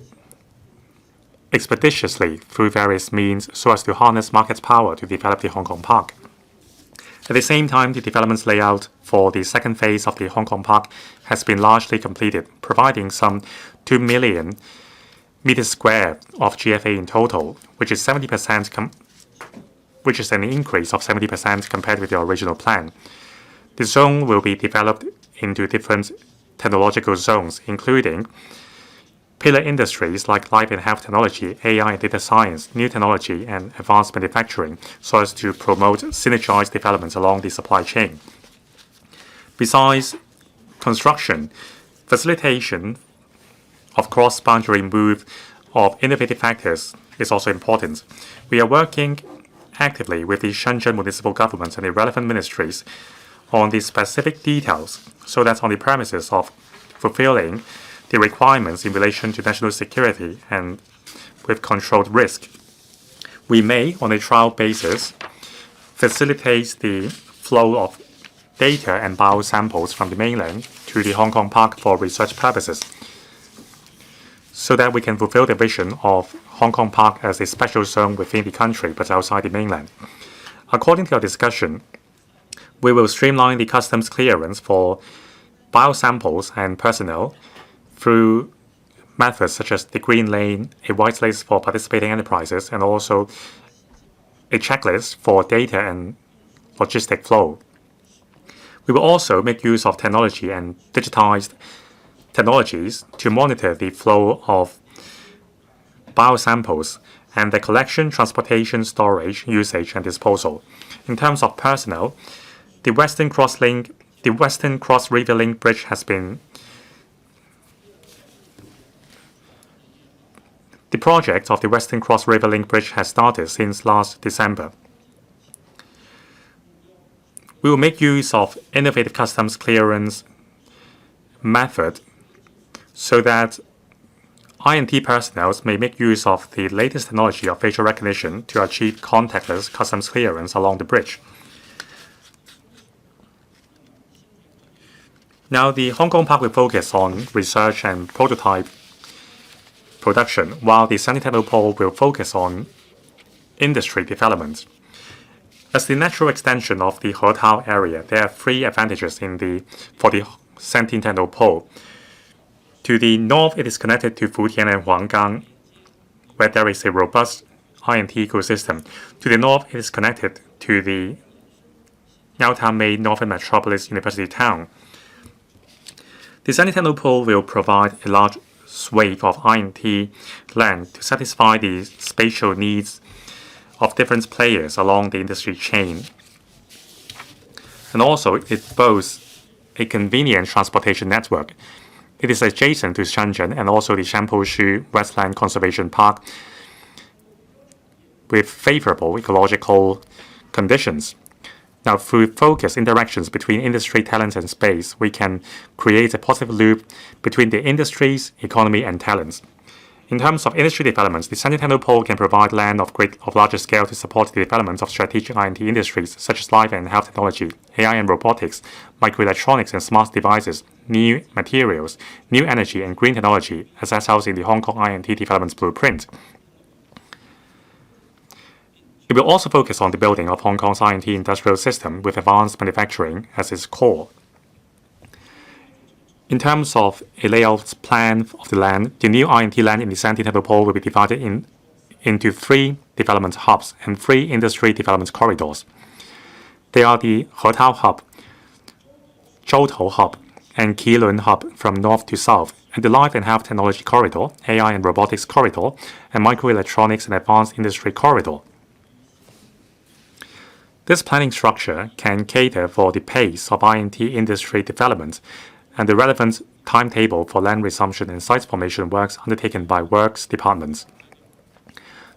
expeditiously through various means so as to harness market power to develop the Hong Kong Park. At the same time, the development layout for the second phase of the Hong Kong Park has been largely completed, providing some 2 million meters square of GFA in total, which is an increase of 70% compared with the original plan. The zone will be developed into different technological zones, including pillar industries like life and health technology, AI and data science, new technology, and advanced manufacturing, so as to promote synergized developments along the supply chain. Besides construction, facilitation of cross-boundary move of innovative factors is also important. We are working actively with the Shenzhen municipal government and the relevant ministries on the specific details so that on the premises of fulfilling the requirements in relation to national security and with controlled risk, we may, on a trial basis, facilitate the flow of data and biosamples from the mainland to the Hong Kong Park for research purposes, so that we can fulfill the vision of Hong Kong Park as a special zone within the country but outside the mainland. According to our discussion, we will streamline the customs clearance for biosamples and personnel through methods such as the green lane, a white list for participating enterprises, and also a checklist for data and logistic flow. We will also make use of technology and digitized technologies to monitor the flow of biosamples and their collection, transportation, storage, usage, and disposal. In terms of personnel, the Western Cross River Link Bridge has been The project of the Western Cross River Link Bridge has started since last December. We will make use of innovative customs clearance method so that I&T personnel may make use of the latest technology of facial recognition to achieve contactless customs clearance along the bridge. Now, the Hong Kong Park will focus on research and prototype production, while the Sunny Technopole will focus on industry development. As the natural extension of the He-Tao area, there are 3 advantages for the Sunny Technopole. To the north, it is connected to Futian and Huanggang, where there is a robust I&T ecosystem. To the north, it is connected to the Now-Town-made Northern Metropolis University Town. The Sunny Technopole will provide a large swathe of I&T land to satisfy the spatial needs of different players along the industry chain. And also, it boasts a convenient transportation network. It is adjacent to Shenzhen and also the Shanposhu Westland Conservation Park. with favorable ecological conditions. Now, through focused interactions between industry, talents, and space, we can create a positive loop between the industries, economy, and talents. In terms of industry developments, the Santitano Pole can provide land of larger scale to support the development of strategic I&T industries such as life and health technology, AI and robotics, microelectronics and smart devices, new materials, new energy, and green technology, as set out in the Hong Kong I&T Development Blueprint. It will also focus on the building of Hong Kong's I&T industrial system with advanced manufacturing as its core. In terms of a layout plan of the land, the new I&T land in the Santitano Pole will be divided into 3 development hubs and 3 industry development corridors. They are the Hetao Hub, Zhoutou Hub, and LEUNG Hub from north to south, and the Life and Health Technology Corridor, AI and Robotics Corridor, and Microelectronics and Advanced Industry Corridor. This planning structure can cater for the pace of I&T industry development and the relevant timetable for land resumption and site formation works undertaken by works departments.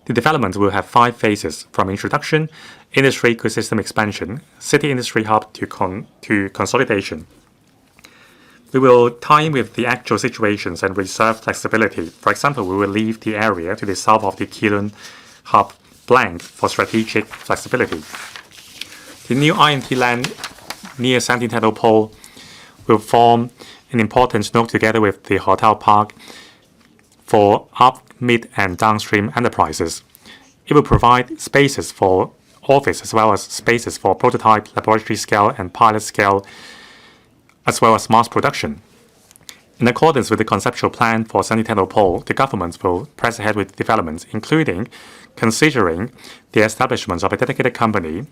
The development will have 5 phases, from introduction, industry ecosystem expansion, city industry hub to consolidation. We will time with the actual situations and reserve flexibility. For example, we will leave the area to the south of the LEUNG hub blank for strategic flexibility. The new I&T land near Santitano Pole will form an important node together with the Hotel Park for up, mid, and downstream enterprises. It will provide spaces for office as well as spaces for prototype, laboratory scale, and pilot scale, as well as mass production. In accordance with the conceptual plan for Santitano Pole, the government will press ahead with developments, including considering the establishment of a dedicated company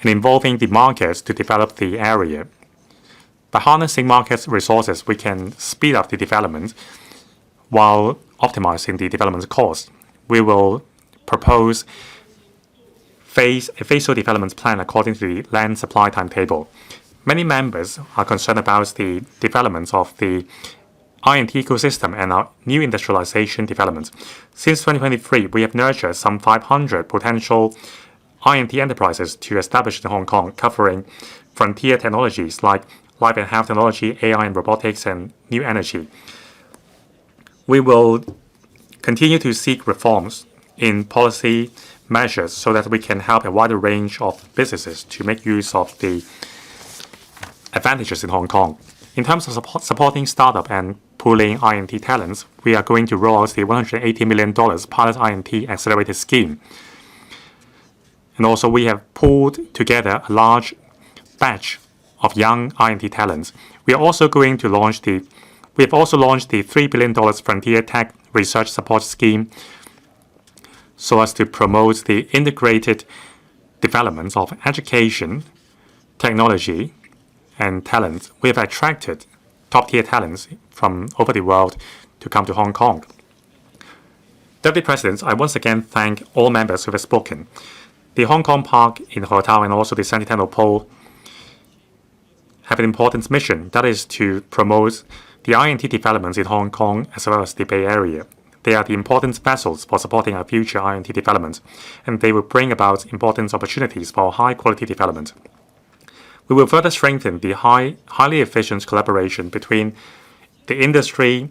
and involving the markets to develop the area. By harnessing market resources, we can speed up the development while optimizing the development cost. We will propose a phasal development plan according to the land supply timetable. Many members are concerned about the development of the I&T ecosystem and our new industrialization development. Since 2023, we have nurtured some 500 potential I&T enterprises to establish in Hong Kong, covering frontier technologies like life and health technology, AI and robotics, and new energy. We will continue to seek reforms in policy measures so that we can help a wider range of businesses to make use of the advantages in Hong Kong. In terms of supporting startup and pooling I&T talents, we are going to roll out the $180 million pilot I&T accelerated scheme. And also, we have pulled together a large batch of young I&T talents. We have also launched the $3 billion Frontier Tech Research Support Scheme so as to promote the integrated development of education, technology, and talent. We have attracted top-tier talents from over the world to come to Hong Kong. Deputy President, I once again thank all members who have spoken. The Hong Kong Park in Hetao and also the Santitano Pole have an important mission, that is to promote the I&T developments in Hong Kong as well as the Bay Area. They are the important vessels for supporting our future I&T development, and they will bring about important opportunities for high-quality development. We will further strengthen the highly efficient collaboration between the industry,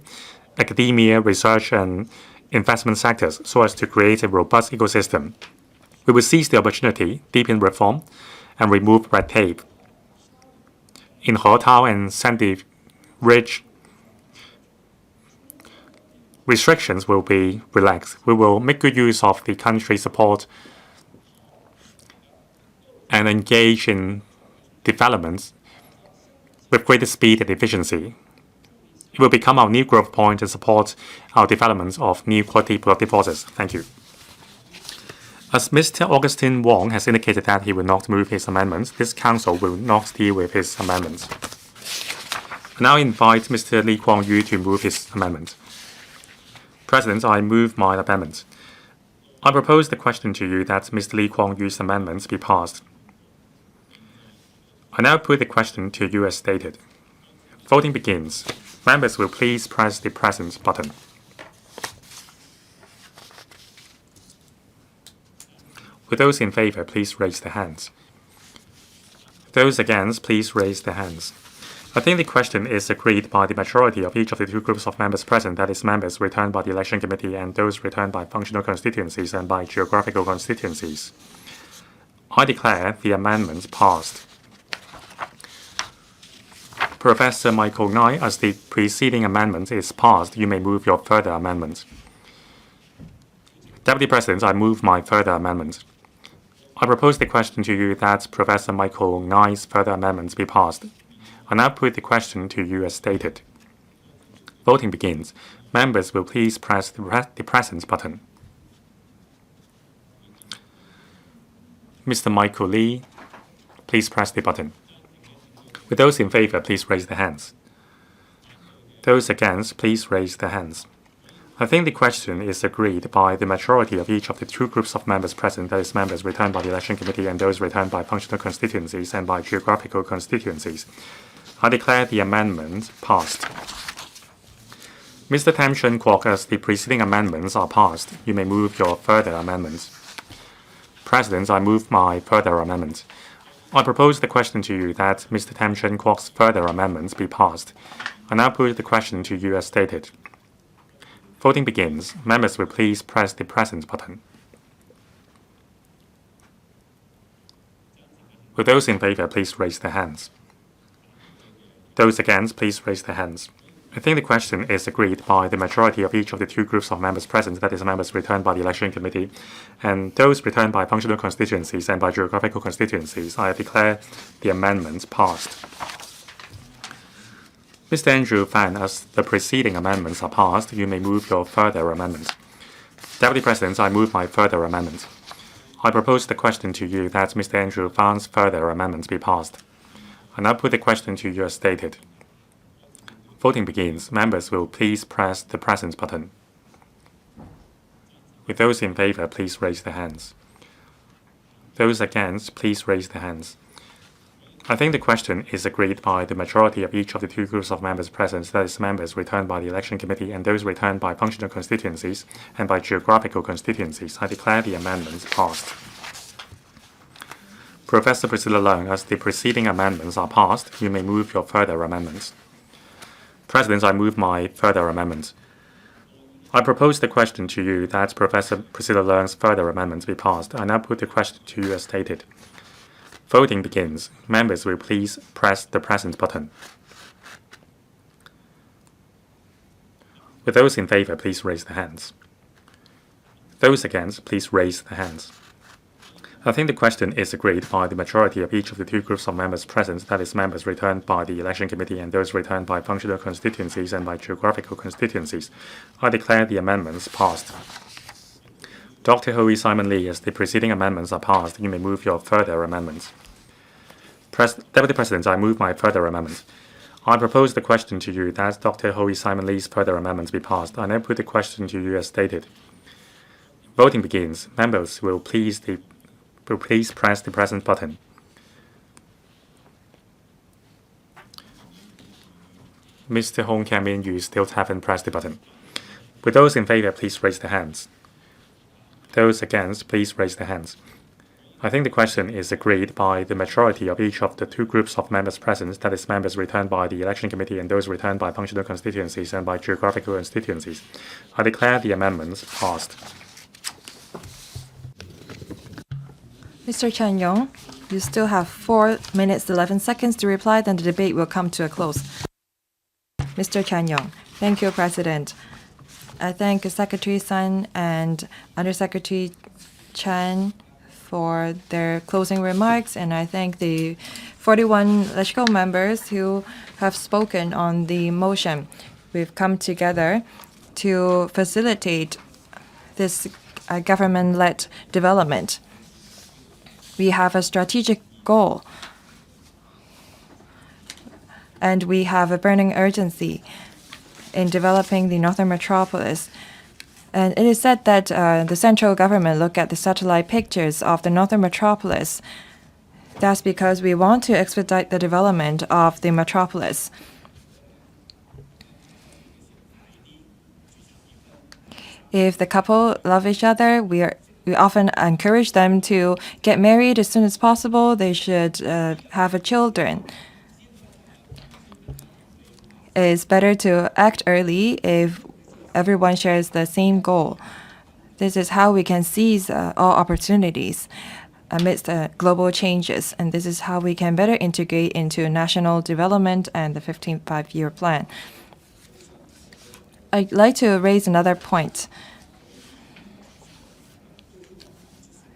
academia, research, and investment sectors so as to create a robust ecosystem. We will seize the opportunity, deepen reform, and remove red tape. In Hetao and Sandy Ridge, restrictions will be relaxed. We will make good use of the country's support and engage in developments with greater speed and efficiency. It will become our new growth point and support our development of new quality productive forces. Thank you. As Mr. Augustine Wong has indicated that he will not move his amendments, this Council will not deal with his amendments. I now invite Mr. Lee Kwong-yu to move his amendment. President, I move my amendment. I propose the question to you that Mr. Lee Kwong-yu's amendments be passed. I now put the question to you as stated. Voting begins. Members will please press the present button. With those in favor, please raise their hands. Those against, please raise their hands. I think the question is agreed by the majority of each of the two groups of members present, that is, members returned by the election committee and those returned by functional constituencies and by geographical constituencies. I declare the amendment passed. Professor Michael Nye, as the preceding amendment is passed, you may move your further amendment. Deputy President, I move my further amendment. I propose the question to you that Professor Michael Nye's further amendments be passed. I now put the question to you as stated. Voting begins. Members will please press the present button. Mr. Michael Lee, please press the button. With those in favor, please raise their hands. Those against, please raise their hands. I think the question is agreed by the majority of each of the two groups of members present, that is, members returned by the election committee and those returned by functional constituencies and by geographical constituencies. I declare the amendment passed. Mr. Tam Chun-kwok, as the preceding amendments are passed, you may move your further amendments. President, I move my further amendment. I propose the question to you that Mr. Tam Chun-kwok's further amendments be passed. I now put the question to you as stated. Voting begins. Members will please press the present button. With those in favor, please raise their hands. Those against, please raise their hands. I think the question is agreed by the majority of each of the two groups of members present, that is, members returned by the election committee and those returned by functional constituencies and by geographical constituencies. I declare the amendments passed. Mr. Andrew Fan, as the preceding amendments are passed, you may move your further amendment. Deputy President, I move my further amendment. I propose the question to you that Mr. Andrew Fan's further amendments be passed. I now put the question to you as stated. Voting begins. Members will please press the present button. With those in favor, please raise their hands. Those against, please raise their hands. I think the question is agreed by the majority of each of the two groups of members present, that is, members returned by the election committee and those returned by functional constituencies and by geographical constituencies. I declare the amendments passed. Professor Priscilla LEUNG, as the preceding amendments are passed, you may move your further amendments. President, I move my further amendment. I propose the question to you that Professor Priscilla LEUNG's further amendments be passed. I now put the question to you as stated. Voting begins. Members will please press the present button. With those in favor, please raise their hands. Those against, please raise their hands. I think the question is agreed by the majority of each of the two groups of members present, that is, members returned by the election committee and those returned by functional constituencies and by geographical constituencies. I declare the amendments passed. Dr. Hoey Simon Lee, as the preceding amendments are passed, you may move your further amendments. Deputy President, I move my further amendment. I propose the question to you that Dr. Hoey Simon Lee's further amendments be passed. I now put the question to you as stated. Voting begins. Members will please press the present button. Mr. Hong Kian-min, you still haven't pressed the button. With those in favor, please raise their hands. Those against, please raise their hands. I think the question is agreed by the majority of each of the two groups of members present, that is, members returned by the election committee and those returned by functional constituencies and by geographical constituencies. I declare the amendments passed.
Mr. Chan Yong, you still have 4 minutes 11 seconds to reply, then the debate will come to a close. Mr. Chan Yong, thank you, President. I thank Secretary Sun and Undersecretary Chan for their closing remarks, and I thank the 41 legislative members who have spoken on the motion. We've come together to facilitate this government-led development. We have a strategic goal, and we have a burning urgency in developing the Northern Metropolis. And it is said that the central government look at the satellite pictures of the Northern Metropolis. That's because we want to expedite the development of the metropolis. If the couple love each other, we we often encourage them to get married as soon as possible. They should have a children. It's better to act early if everyone shares the same goal. This is how we can seize all opportunities amidst global changes, and this is how we can better integrate into national development and the 15th Five-Year Plan. I'd like to raise another point.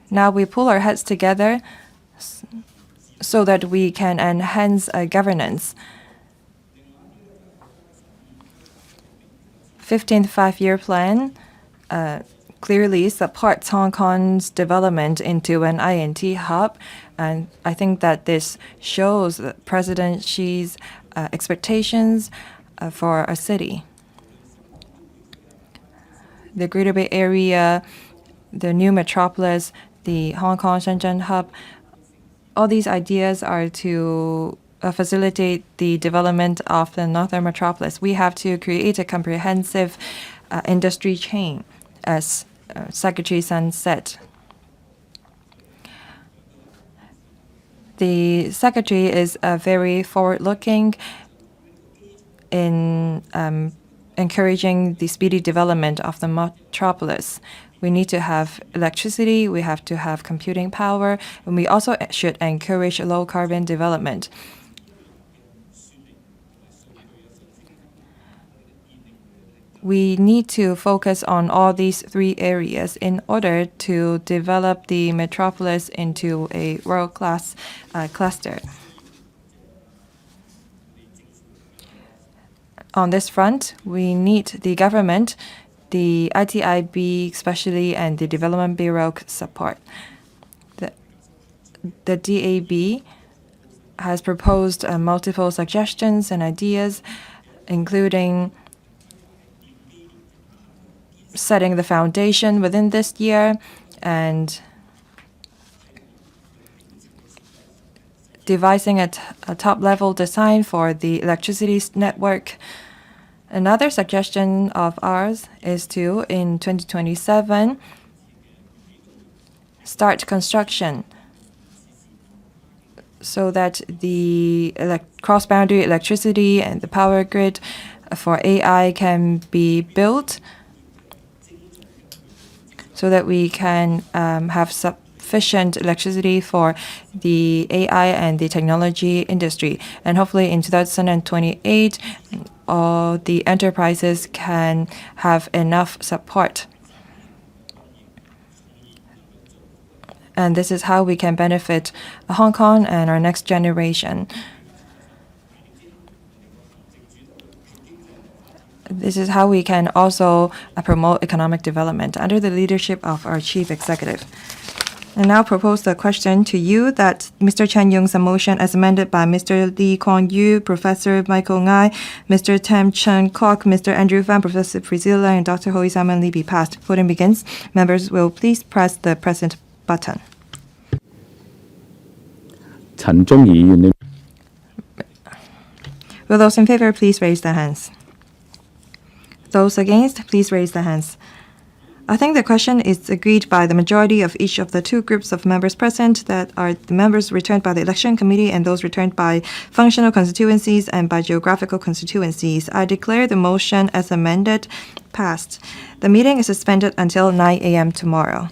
Now we pull our heads together so that we can enhance governance. 15th Five-Year Plan clearly supports Hong Kong's development into an INT hub, and I think that this shows President Xi's expectations for our city. The Greater Bay Area, the new metropolis, the Hong Kong-Shenzhen hub, all these ideas are to facilitate the development of the Northern Metropolis. We have to create a comprehensive industry chain, as Secretary Sun said. The Secretary is very forward-looking in encouraging the speedy development of the metropolis. We need to have electricity, we have to have computing power, and we also should encourage low-carbon development. We need to focus on all these three areas in order to develop the metropolis into a world-class cluster. On this front, we need the government, the ITIB especially, and the Development Bureau support. The DAB has proposed multiple suggestions and ideas, including setting the foundation within this year and devising a top-level design for the electricity network. Another suggestion of ours is to, in 2027, start construction so that the cross-boundary electricity and the power grid for AI can be built so that we can have sufficient electricity for the AI and the technology industry. And hopefully in 2028, all the enterprises can have enough support. And this is how we can benefit Hong Kong and our next generation. This is how we can also promote economic development under the leadership of our chief executive. I now propose the question to you that Mr. Chen Yung's motion as amended by Mr. Lee Kwong-yu, Professor Michael Ngai, Mr. Tam Chun-kwok, Mr. Andrew Fan, Professor Priscilla, and Dr. Hoey Simon Lee be passed. Voting begins. Members will please press the present button. Will those in favor please raise their hands? Those against, please raise their hands. I think the question is agreed by the majority of each of the two groups of members present, that are the members returned by the election committee and those returned by functional constituencies and by geographical constituencies. I declare the motion as amended passed. The meeting is suspended until 9 a.m. tomorrow.